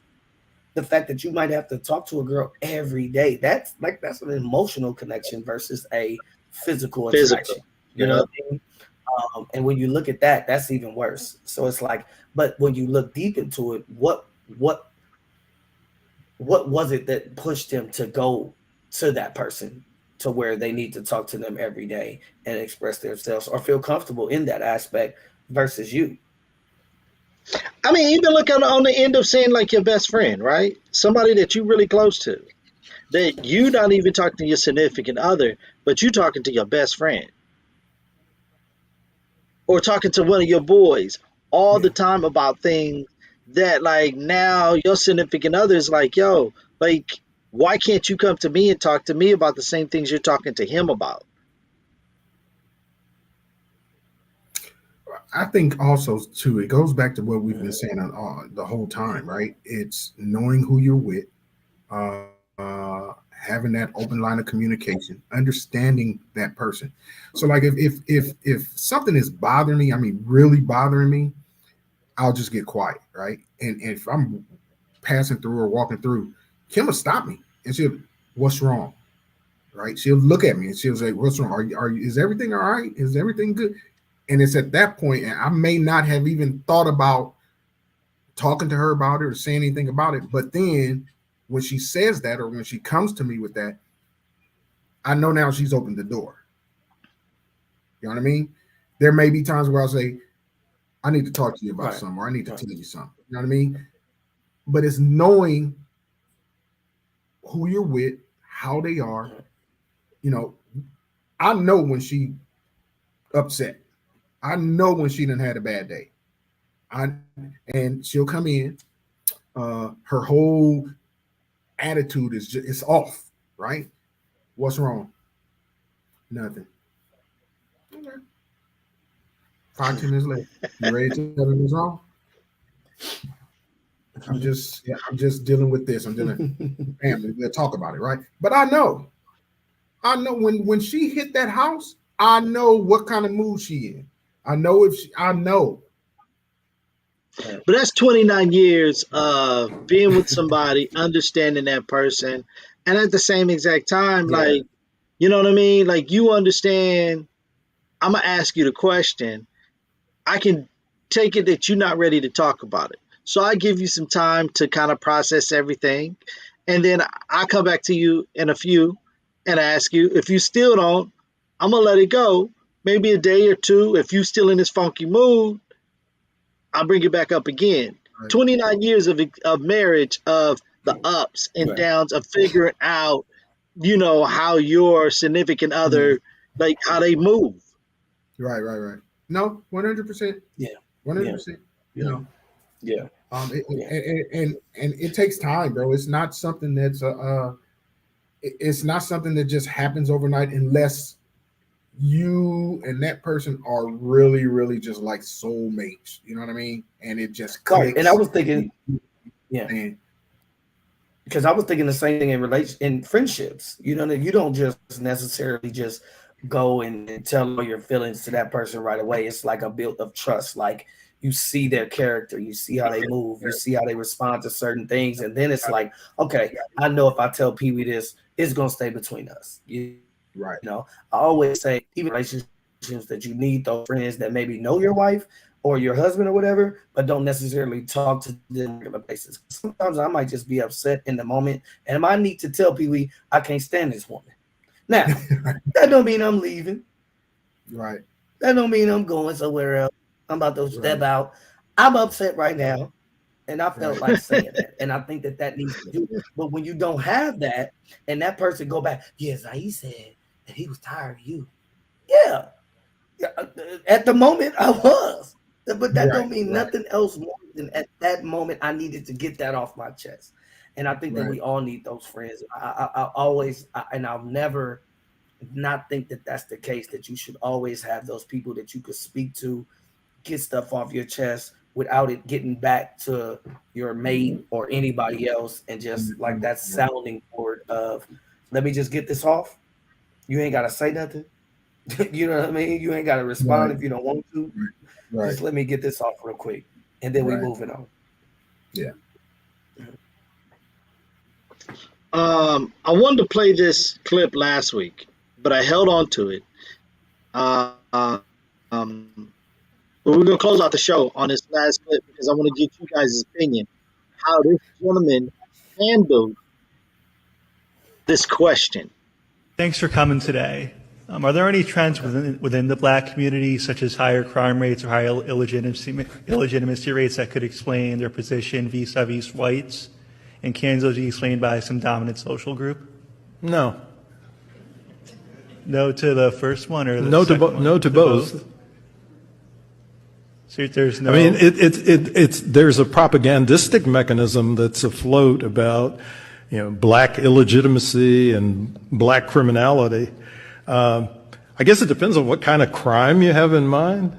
The fact that you might have to talk to a girl every day, that's an emotional connection versus a physical attraction. Physical. You know Yeah. what I mean? And when you look at that, that's even worse. So it's like, but when you look deep into it, what what was it that pushed him to go to that person to where they need to talk to them every day and express themselves or feel comfortable in that aspect versus you? I mean, even look on the end of saying like your best friend, right? Somebody that you really close to, that you not even talking to your significant other, but you talking to your best friend or talking to one of your boys all the Yeah. time about things that like now your significant other is like, yo, like why can't you come to me and talk to me about the same things you're talking to him about? I think also too, it goes back to what we've been Mhm. saying on the whole time, right? It's knowing who you're with, having that open line of communication, understanding that person. So like if something is bothering me, I mean really bothering me, I'll just get quiet, right? And if I'm passing through or walking through, Kim will stop me and she'll, what's wrong? Right? She'll look at me and she'll say, what's wrong? Is everything all right? Is everything good? And it's at that point, and I may not have even thought about talking to her about it or saying anything about it. But then when she says that or when she comes to me with that, I know now she's opened the door. You know what I mean? There may be times where I'll say, I need to talk to you about Right. something or I need to Right. tell you something. You know what I mean? But it's knowing who you're with, how they are. Mhm. You know, I know when she upset. I know when she done had a bad day. I and she'll come in. Her whole attitude is just, it's off. Right? What's wrong? Nothing. Okay. 5, 10 minutes later, you ready to tell me what's wrong? I'm just dealing with this. I'm dealing family. We'll talk about it, right? But I know when she hit that house, I know what kind of mood she in. I know if she, I know. Right. But that's 29 years of being with somebody, understanding that person, and at the same exact time, Yeah. like, you know what I mean? Like, you understand, I'm going to ask you the question. I can take it that you're not ready to talk about it. So I give you some time to kind of process everything. And then I come back to you in a few and ask you. If you still don't, I'm going to let it go. Maybe a day or two. If you still in this funky mood, I'll bring it back up again. Right, 29 years of marriage, of the ups and Right. downs, of figuring out, how your significant Mhm. other, like how they move. right. No, 100%, Yeah. Yeah. 100%. You Yeah. know, Yeah. Yeah. and it takes time, bro. It's not something that's it's not something that just happens overnight unless you and that person are really, really just like soulmates. You know what I mean? And it just Right. And I clicks. was thinking, yeah, And because I was thinking the same thing in relation in friendships. You know, that you don't just necessarily just go and tell all your feelings to that person right away. It's like a build of trust. Like you see their character, you see how they move, you see how they respond to certain things, and then it's like, okay, I know if I tell Pee Wee this, it's gonna stay between us. I right, always say, even relationships, that you need those friends that maybe know your wife or your husband or whatever, but don't necessarily talk to them on regular basis. Sometimes I might just be upset in the moment, and I might need to tell Pee Wee I can't stand this woman. Now, that don't mean I'm leaving. right, That don't mean I'm going somewhere else. I'm about to step right, out. I'm upset right now, and I felt right, like saying that, and I think that that needs to do. But when you don't have that, and that person go back, yes, he said that he was tired of you. Yeah, yeah, at the moment I was, but that right, don't mean right, nothing else more than at that moment I needed to get that off my chest. And I think that right. we all need those friends. I always, and I'll never not think that that's the case. That you should always have those people that you could speak to, get stuff off your chest, without it getting back to your mate or anybody else, and just like that sounding board of, let me just get this off. You ain't gotta say nothing. You know what I mean? You ain't gotta respond Right. if you don't want to. Right. Just let me get this off real quick, and then we Right. moving on. Yeah. I wanted to play this clip last week, but I held on to it. But we're going to close out the show on this last clip because I want to get you guys' opinion how this gentleman handled this question. Thanks for coming today. Are there any trends within the black community, such as higher crime rates or higher illegitimacy rates, that could explain their position vis-a-vis whites? And can those be explained by some dominant social group? No. No to the first one, or the No to second one? no to both. So there's no. I mean, it's there's a propagandistic mechanism that's afloat about, black illegitimacy and black criminality. I guess it depends on what kind of crime you have in mind.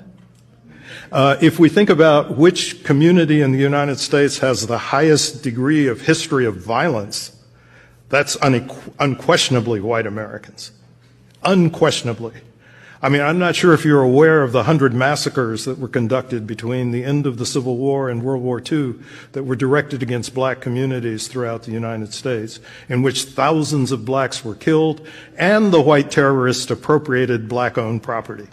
If we think about which community in the United States has the highest degree of history of violence, that's unquestionably white Americans. Unquestionably. I mean, I'm not sure if you're aware of the 100 massacres that were conducted between the end of the Civil War and World War II that were directed against black communities throughout the United States, in which thousands of blacks were killed and the white terrorists appropriated black-owned property.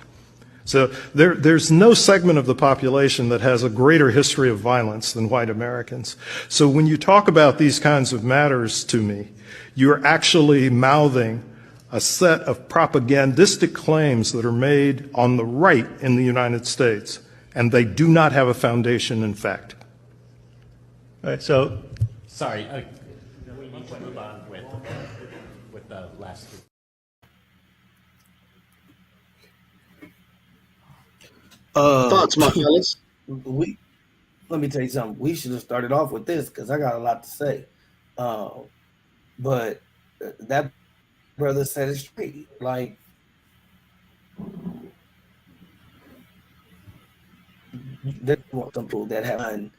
So there's no segment of the population that has a greater history of violence than white Americans. So when you talk about these kinds of matters to me, you're actually mouthing a set of propagandistic claims that are made on the right in the United States, and they do not have a foundation in fact. All right, so. Sorry, we need to move on with the last. Thoughts, my fellas? Let me tell you something. We should have started off with this because I got a lot to say. But that brother said it straight. Like, there's some people that have done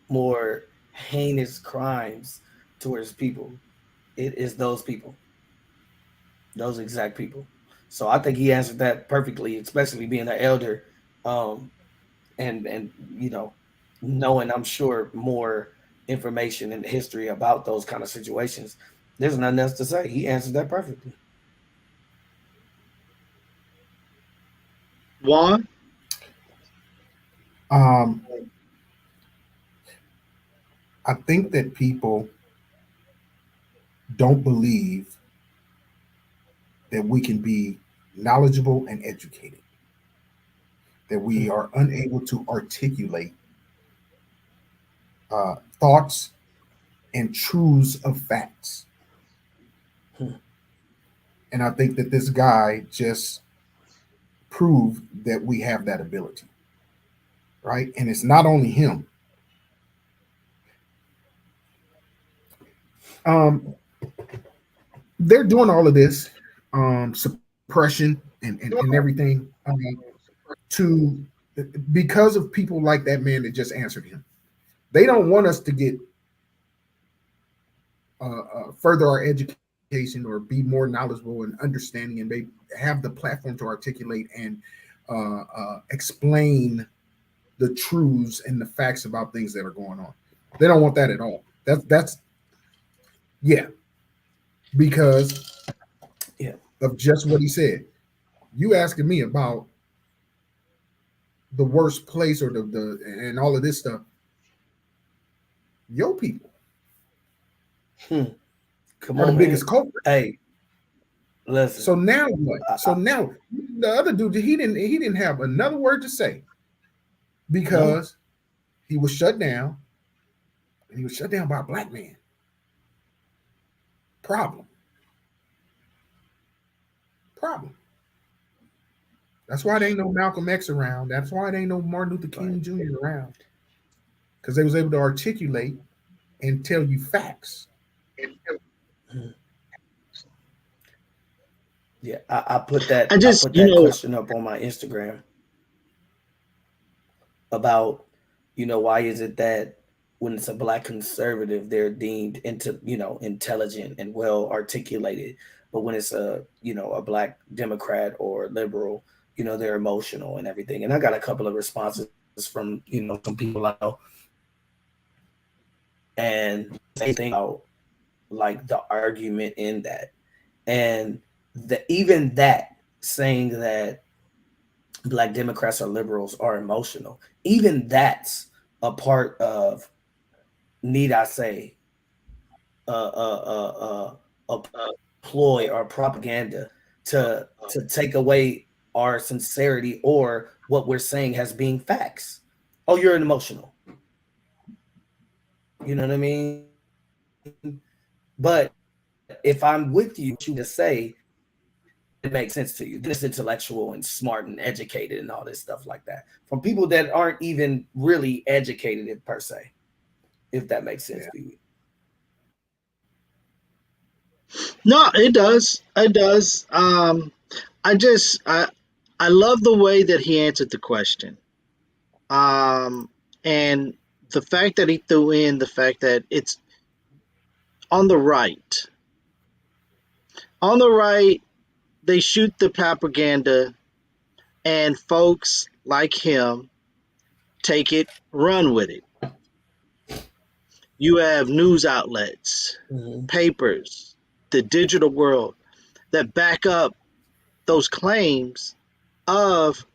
more heinous crimes towards people. It is those people. Those exact people. So I think he answered that perfectly, especially being an elder, and knowing, I'm sure, more information and history about those kind of situations. There's nothing else to say. He answered that perfectly. Juan? I think that people don't believe that we can be knowledgeable and educated, that we are unable to articulate thoughts and truths of facts. And I think that this guy just proved that we have that ability, right? And it's not only him. They're doing all of this suppression and everything because of people like that man that just answered him. They don't want us to get further our education or be more knowledgeable and understanding, and they have the platform to articulate and explain the truths and the facts about things that are going on. They don't want that at all. That's because of just what he said. You asking me about the worst place or the and all of this stuff. Your people Come are on, the biggest culprit. Hey, listen. So now what? So now the other dude, he didn't have another word to say because he was shut down, and he was shut down by a black man. Problem. That's why there ain't no Malcolm X around. That's why there ain't no Martin Luther King Jr. around. Because they was able to articulate and tell you facts. Yeah, I put that. I put that question up on my Instagram about Why is it that when it's a black conservative, they're deemed intelligent and well articulated, but when it's a black Democrat or liberal, they're emotional and everything. And I got a couple of responses from some people I know, and they think about like the argument in that, and even that saying that black Democrats or liberals are emotional, even that's a part of, need I say, a ploy or propaganda to take away our sincerity or what we're saying as being facts. Oh, you're an emotional. You know what I mean? But if I'm with you, what you just say, it makes sense to you. Then it's intellectual and smart and educated and all this stuff like that. From people that aren't even really educated per se, if that makes sense to you. No, it does. It does. I just I love the way that he answered the question. And the fact that he threw in the fact that it's on the right. On the right, they shoot the propaganda, and folks like him take it, run with it. You have news outlets, Mm-hmm. papers, the digital world that back up those claims of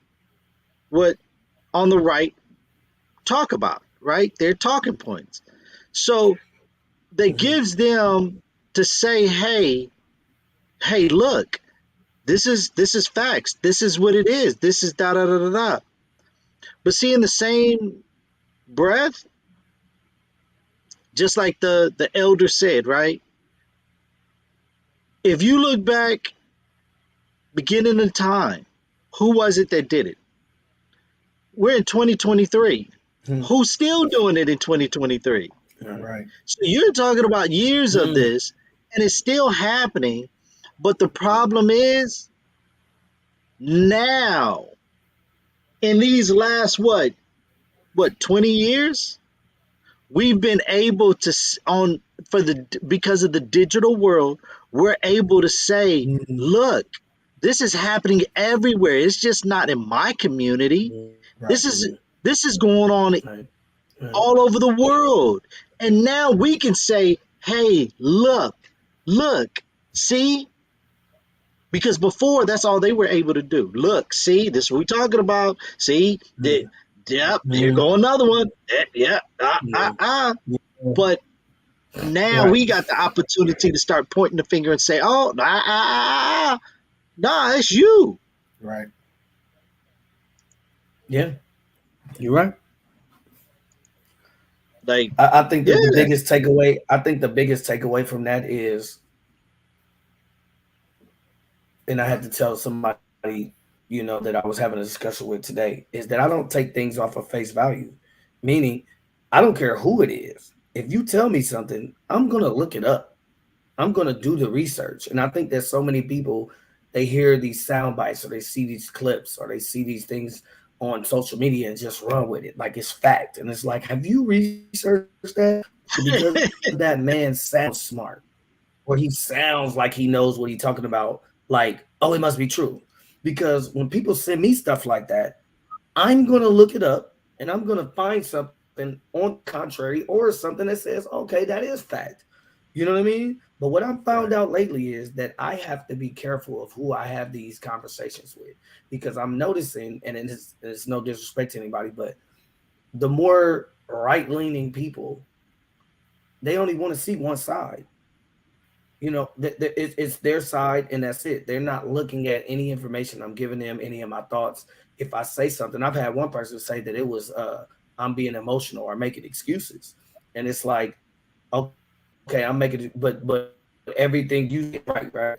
what on the right talk about, right? Their talking points. So that Mm-hmm. gives them to say, hey, look, this is facts. This is what it is. This is da da da da da. But see, in the same breath, just like the elder said, right? If you look back, beginning of time, who was it that did it? We're in 2023. Who's still doing it in 2023? Right. So you're talking about years of Mm-hmm. this, and it's still happening. But the problem is now, in these last what 20 years, we've been able to on for the because of the digital world, we're able to say, look, this is happening everywhere. It's just not in my community. Right. This is this is going on Right. Right. all over the world. And now we can say, hey, look, see? Because before, that's all they were able to do. Look, see, this is what we're talking about. See, yep, here Mm-hmm. go another one. Yeah, Yeah. Yeah. But now Right. we got the opportunity to start pointing the finger and say, oh, nah, it's you. Right. Yeah. You're right. Like, I think yeah, that the biggest takeaway. I think the biggest takeaway from that is, and I had to tell somebody, that I was having a discussion with today, is that I don't take things off of face value. Meaning, I don't care who it is. If you tell me something, I'm gonna look it up. I'm gonna do the research. And I think there's so many people, they hear these sound bites or they see these clips or they see these things on social media and just run with it like it's fact. And it's like, have you researched that? Or because that man sounds smart or he sounds like he knows what he's talking about, like, oh, it must be true. Because when people send me stuff like that, I'm gonna look it up and I'm gonna find something on the contrary or something that says, okay, that is fact. You know what I mean? But what I found Right. out lately is that I have to be careful of who I have these conversations with, because I'm noticing, and it's no disrespect to anybody, but the more right leaning people, they only want to see one side. It's their side and that's it. They're not looking at any information I'm giving them, any of my thoughts. If I say something, I've had one person say that it was I'm being emotional or making excuses, and it's like, okay, I'm making it, but everything you said right,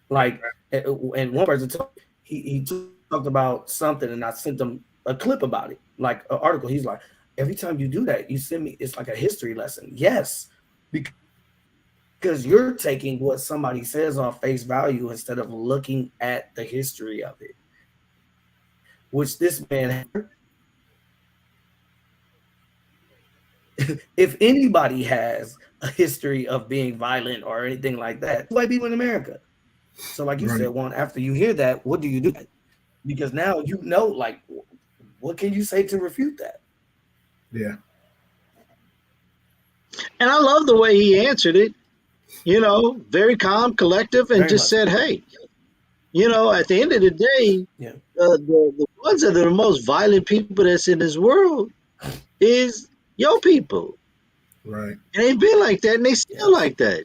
like, and one person told me, he talked about something and I sent him a clip about it, like an article. He's like, every time you do that, you send me, it's like a history lesson. Yes, because you're taking what somebody says on face value instead of looking at the history of it, which this man, if anybody has a history of being violent or anything like that, white people in America. So, like you Right. said, Juan, after you hear that, what do you do? Because now you know, like, what can you say to refute that? Yeah. And I love the way he answered it. Very calm, collective, and Very just much. said, "Hey, at the end of the day, Yeah. the ones that are the most violent people that's in this world is your people, Right. and they've been like that, and they still Yes. like that.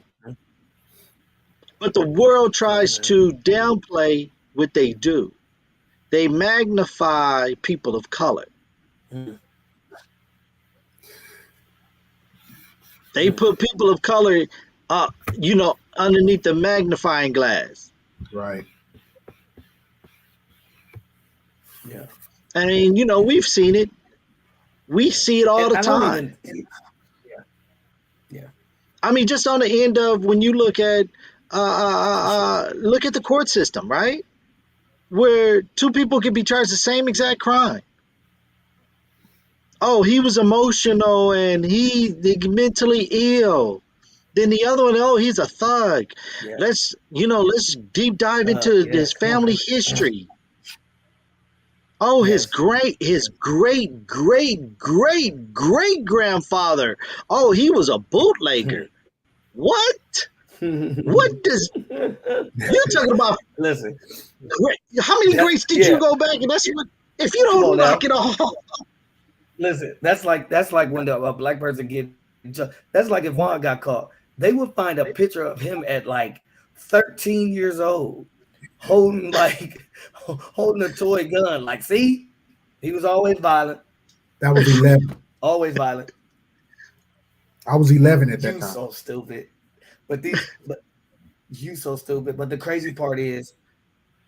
But the world tries Man. to downplay what they do. They magnify people of color. Mm. They Mm. put people of color, underneath the magnifying glass. Right. Yeah. I mean, we've seen it. We Yeah. see it all And the I don't time. even. Yeah. Yeah. I mean, just on the end of when you For sure. look at the court system, right? Where two people can be charged the same exact crime. Oh, he was emotional and he mentally ill. Then the other one, oh, he's a thug. Yeah. Let's deep dive into Yeah. his Come on, family man. history. Oh, Yes. his great great grandfather. Oh, he was a bootlegger. What? What does you're talking about? Listen. Great. How many That, greats did you yeah. go back? And that's what. If you Come on don't knock now. it off, Listen. That's like when a black person get. That's like if Juan got caught. They would find a picture of him at like 13 years old, holding holding a toy gun. Like, see, he was always violent. That was 11. Always violent. I was 11 at that You time. so stupid. But you so stupid. But the crazy part is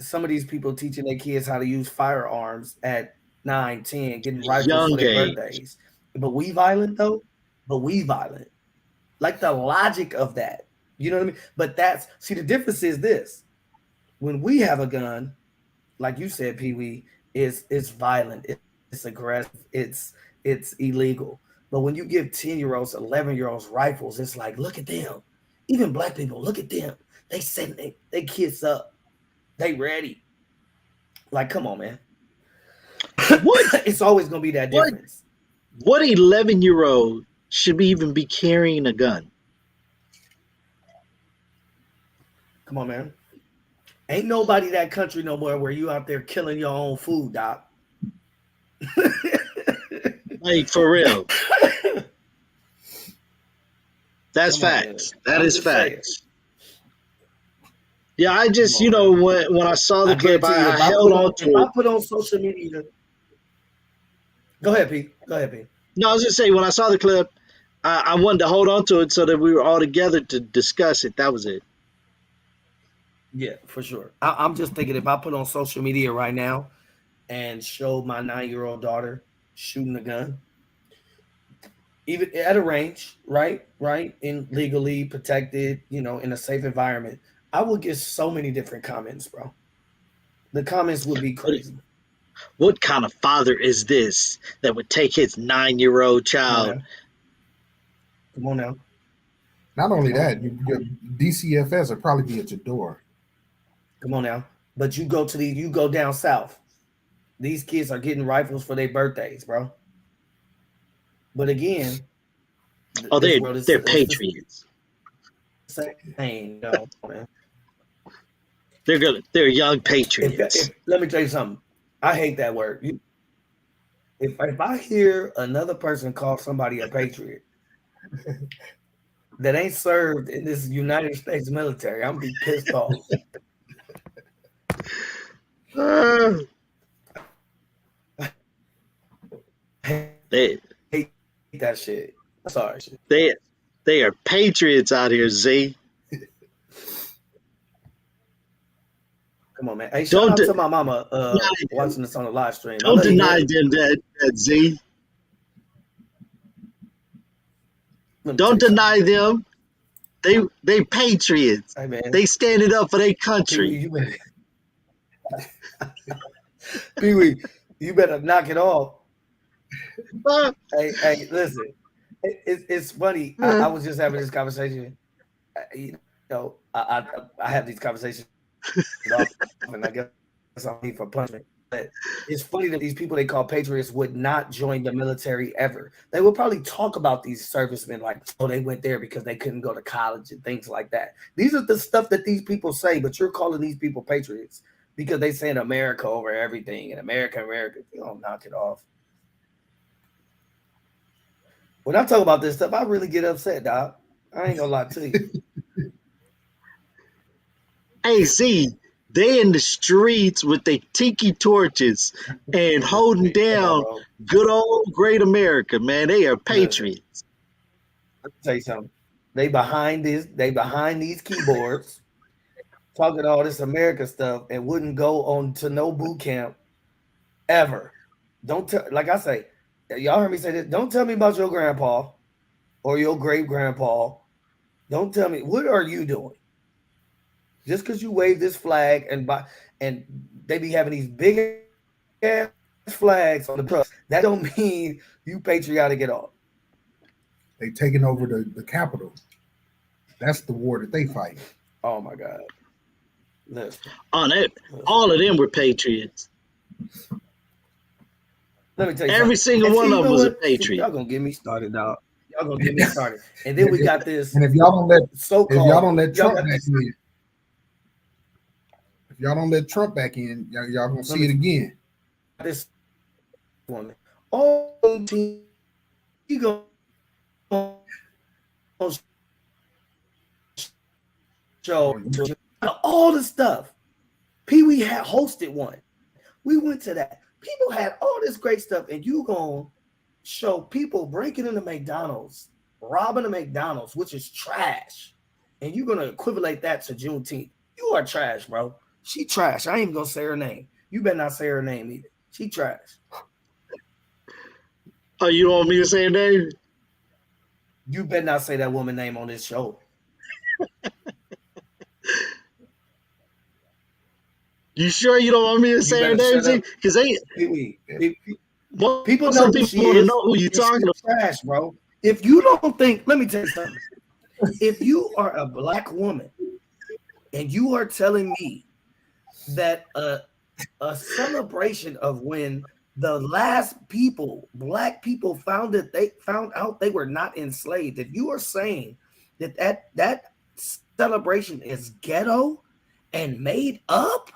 some of these people teaching their kids how to use firearms at 9, 10, getting rifles for young their age. birthdays. But we violent though? But we violent. Like the logic of that. You know what I mean? But the difference is this. When we have a gun, like you said, Pee Wee, it's violent, it's aggressive, it's illegal. But when you give 10-year-olds, 11-year-olds rifles, it's like, look at them. Even black people, look at them. They setting they kids up. They ready. Like, come on, man. What It's always gonna be that what difference. what 11-year-old should even be carrying a gun? Come on, man. Ain't nobody that country no more where you out there killing your own food, doc. Like for real. That's Come on, man. facts. That I'm is just saying. facts. Yeah, I Come just, on, man. when I saw the I clip, guarantee you, I held on to if I it. put on social media, go ahead, P. Go ahead, P. No, I was just saying, when I saw the clip, I wanted to hold on to it so that we were all together to discuss it. That was it. Yeah, for sure. I'm just thinking if I put on social media right now and show my 9-year-old daughter shooting a gun, even at a range, right, in legally protected, in a safe environment, I would get so many different comments, bro. The comments would be What, crazy. what kind of father is this that would take his 9-year-old Come on child? now. Come on now. Not only Come on. that, your DCFS will probably be at your door. Come on now. But you go down south. These kids are getting rifles for their birthdays, bro. But again, Oh, this world they're it's the patriots. same, man. They're good. They're young If patriots. let me tell you something, I hate that word. If I hear another person call somebody a patriot that ain't served in this United States military, I'm gonna be pissed off. Uh, I they hate that shit. I'm sorry. they they are patriots out here, Z. Come on, man. Hey, shout Don't out de- to my mama deny them. watching this on the live stream. I Don't love you, deny girl. them that Z. Let me tell Don't you something. deny them. They patriots. Hey, man. They standing up for their Pee Wee, country. you better Pee Wee, you better knock it off. Uh, Hey, listen. It's funny. I was just having this conversation. I have these conversations often. I guess I'm need for punishment. But it's funny that these people they call patriots would not join the military ever. They would probably talk about these servicemen like, oh, they went there because they couldn't go to college and things like that. These are the stuff that these people say, but you're calling these people patriots because they saying America over everything and America, America. You don't knock it off. When I talk about this stuff, I really get upset, dog. I ain't gonna lie to you. Hey, see, they in the streets with their tiki torches and holding Come on, down bro. good old great America, man. They are Listen, patriots. let me tell you something. They behind this. They behind these keyboards, talking all this America stuff, and wouldn't go on to no boot camp ever. Don't tell. Like I say, y'all heard me say this. Don't tell me about your grandpa or your great grandpa. Don't tell me what are you doing. Just because you wave this flag and they be having these big ass flags on the trucks, that don't mean you patriotic at all. They taking over the capital. That's the war that they fight. Oh my God. Listen, On it, listen. all of them were patriots. Let me tell you Every something. single And one see, you of them know was a what? See, patriot. y'all gonna get me started, dog. Y'all gonna get me started. And then we got this And if y'all don't let so-called. Trump back in, if y'all don't let Trump back in, y'all gonna see it again. This woman. Oh, he gonna show all the stuff. Pee Wee had hosted one. We went to that. People had all this great stuff, and you gonna show people breaking into McDonald's, robbing a McDonald's, which is trash, and you're gonna equivalent that to Juneteenth. You are trash, bro. She trash. I ain't even gonna say her name. You better not say her name either. She trash. Oh, you don't want me to say her name? You better not say that woman name on this show. You sure you don't want me to You say her better name, shut G? up. Because they People some know who people she want to is, know who you and talking she's about. trash, bro. If you don't think, let me tell you something. If you are a black woman and you are telling me that a celebration of when the last black people found out they were not enslaved, if you are saying that celebration is ghetto and made up,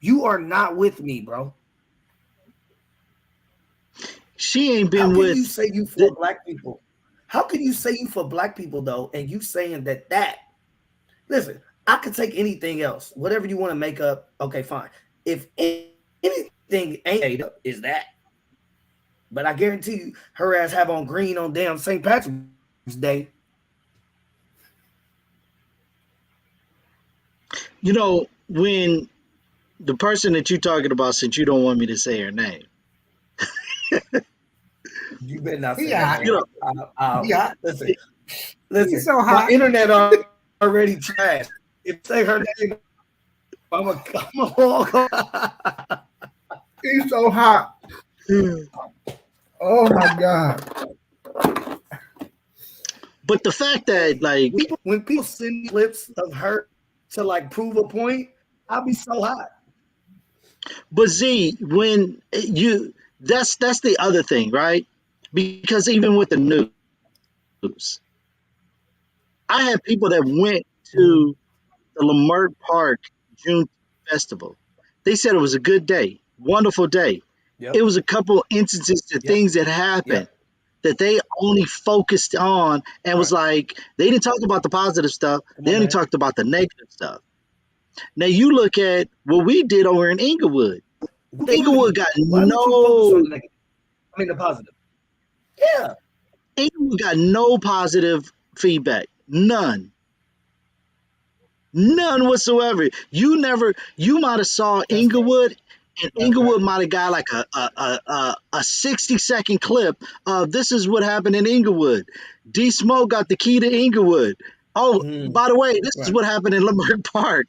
you are not with me, bro. She ain't How been can you with say you for the, black people? How can you say you for black people though, and you saying that? Listen, I could take anything else, whatever you want to make up. Okay, fine. If anything ain't made up, is that? But I guarantee you, her ass have on green on damn St. Patrick's Day. when the person that you're talking about, since you don't want me to say her name, You better not say her Yeah, you name. know, yeah. Listen, He's so my hot. internet already trash. If say her name, I'm a walk. He's so hot. Oh my God. but the fact that When people send clips of her to like prove a point, I'll be so hot. but Z, when you that's the other thing, right? Because even with the news, I had people that went Mhm. to the Lamert Park June Festival. They said it was a good day, wonderful day. It Yep. was a couple instances of Yep. things that happened Yep. that they only focused on and was Right. like, they didn't talk about the positive stuff, Come they on, only man. talked about the negative stuff. Now you look at what we did over in Inglewood. Inglewood got Why would you focus on no the negative? I mean the positive. Yeah. Inglewood got no positive feedback. None whatsoever. You might have saw That's right. Inglewood, and That's right. Inglewood might have got like a 60-second clip of this is what happened in Inglewood. D Smoke got the key to Inglewood. Oh, Mm, by the way, this is right. what happened in Lamert Park.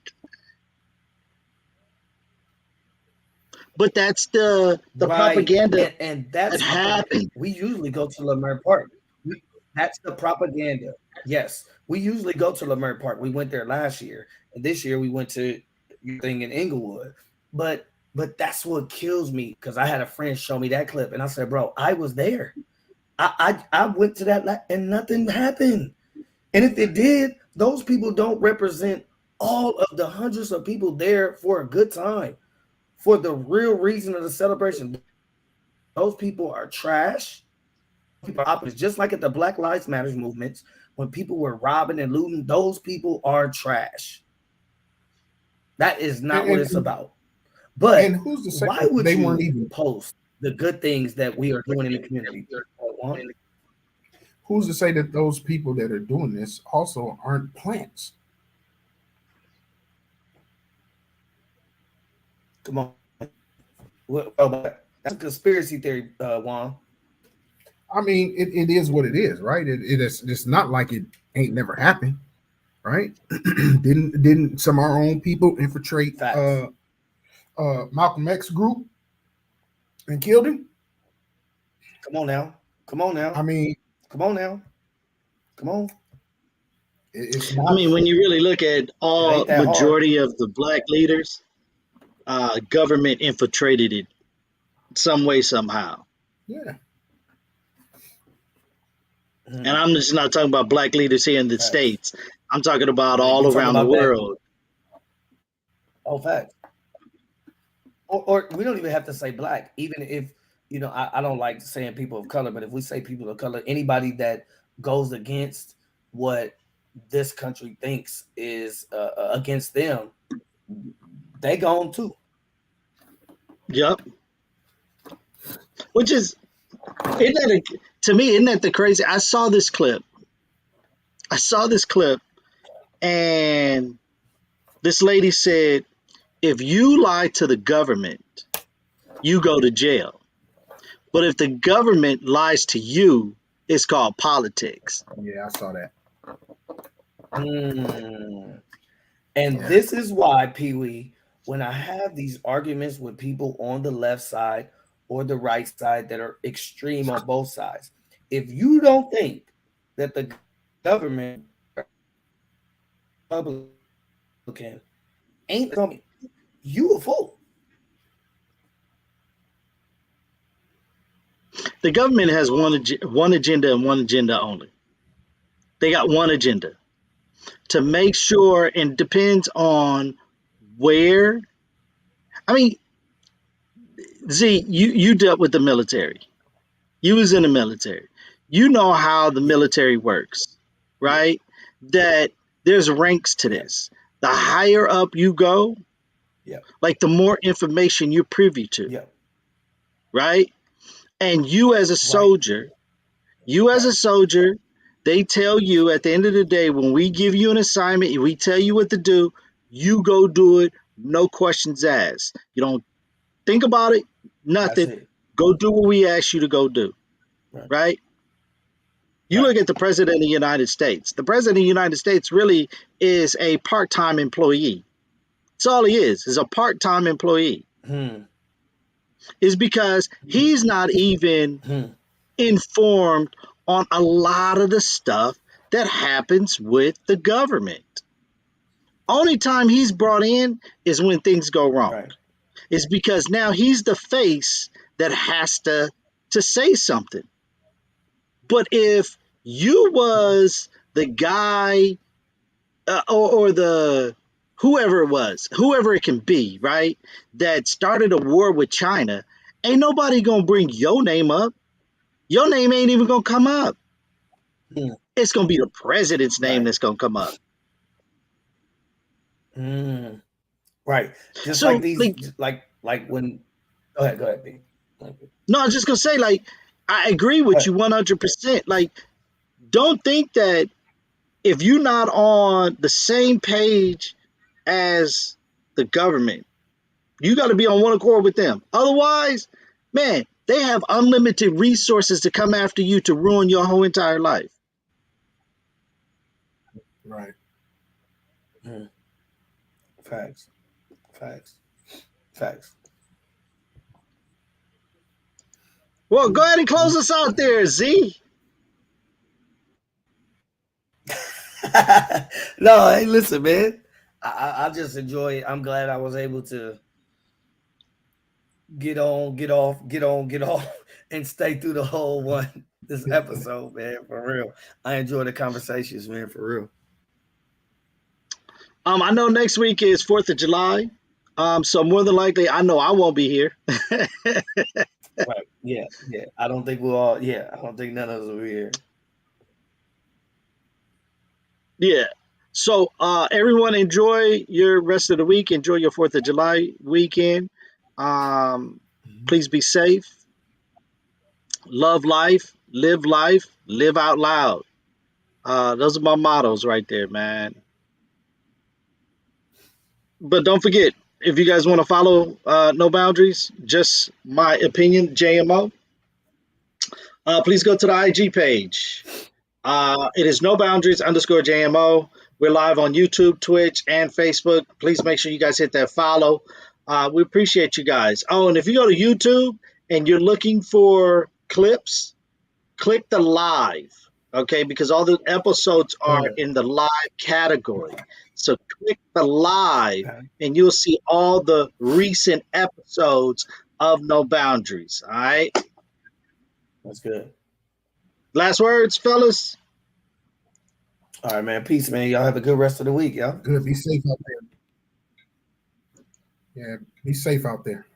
But that's the Right. propaganda And that's that my point. happened. We usually go to Lamert Park. That's the propaganda. Yes, we usually go to Leimert Park. We went there last year, and this year we went to your thing in Inglewood. But that's what kills me because I had a friend show me that clip, and I said, "Bro, I was there. I went to and nothing happened. And if it did, those people don't represent all of the hundreds of people there for a good time, for the real reason of the celebration. Those people are trash. People are opposites, just like at the Black Lives Matter movements, when people were robbing and looting, those people are trash. That is not what And it's about. and But who's to say why that would they weren't you even? post the good things that we are doing in the community? Who's to say that those people that are doing this also aren't plants? Come on. Well, that's a conspiracy theory, Juan. I mean, it is what it is, right? It is. It's not like it ain't never happened, right? didn't some of our own people infiltrate Facts. Malcolm X group and killed him? Come on now. Come on I now. mean, Come on now. Come on. it's I not. mean, when you really look at It all ain't that hard. majority of the black leaders, government infiltrated it some way, somehow. Yeah, And I'm just not talking about black leaders here in the Facts. States. I'm talking about I mean, all we talking around the about that. world. Oh, facts. Or we don't even have to say black. Even if I don't like saying people of color, but if we say people of color, anybody that goes against what this country thinks is against them, they gone too. Yep. Which is, to me, isn't that the crazy? I saw this clip. And this lady said, if you lie to the government, you go to jail. But if the government lies to you, it's called politics. yeah, I saw that. Mm. And Yeah, this is why, Pee Wee, when I have these arguments with people on the left side or the right side that are extreme on both sides, if you don't think that the government Republican ain't coming, you a fool. The government has one agenda and one agenda only. They got one agenda to make sure, and depends on where. I mean, Z, you dealt with the military. You was in the military. You know how the military works, Yeah, right? That there's ranks to yeah, this. The higher up you go, yeah, like the more information you're privy to, yeah. right? And Right, you as a right, soldier, they tell you at the end of the day, when we give you an assignment, we tell you what to do, you go do it, no questions asked. You don't think about it, that's nothing. it. Go do what we ask you to go do, Right, right? You right, look at the president of the United States. The president of the United States really is a part-time employee. That's all he is a part-time employee. hmm, Is because he's not even hmm, informed on a lot of the stuff that happens with the government. Only time he's brought in is when things go wrong. right, It's because now he's the face that has to say something. But if you was the guy, or the whoever it was, whoever it can be, right, that started a war with China, ain't nobody gonna bring your name up. Your name ain't even gonna come up. hmm, It's gonna be the president's name right, that's gonna come up. hmm, right. Just like So, these, like, like when. Go ahead, B. Go no, I was just gonna say, like, I agree with ahead. you 100%. Like, don't think that if you're not on the same page as the government, you got to be on one accord with them. Otherwise, man, they have unlimited resources to come after you to ruin your whole entire life. right. Hmm. Facts, facts, facts. Well, go ahead and close us out there, Z. No, hey, listen, man. I just enjoy it. I'm glad I was able to get on, get off, get on, get off, and stay through the whole one. This episode, man, for real. I enjoy the conversations, man, for real. I know next week is 4th of July. So more than likely, I know I won't be here. Right. Yeah, yeah. I don't think we'll all. Yeah, I don't think none of us will be here. Yeah. So everyone enjoy your rest of the week. Enjoy your 4th of July weekend. Please be safe. Love life, live out loud. Those are my mottos right there, man. But don't forget, if you guys want to follow No Boundaries, just my opinion, JMO, please go to the IG page. It is No Boundaries _ JMO. We're live on YouTube, Twitch, and Facebook. Please make sure you guys hit that follow. We appreciate you guys. Oh, and if you go to YouTube and you're looking for clips, click the live, okay? Because all the episodes are in the live category. So click the live and you'll see all the recent episodes of No Boundaries, all right? That's good. Last words, fellas? All right, man. Peace, man. Y'all have a good rest of the week, y'all. Good. Be safe out there. Yeah, be safe out there.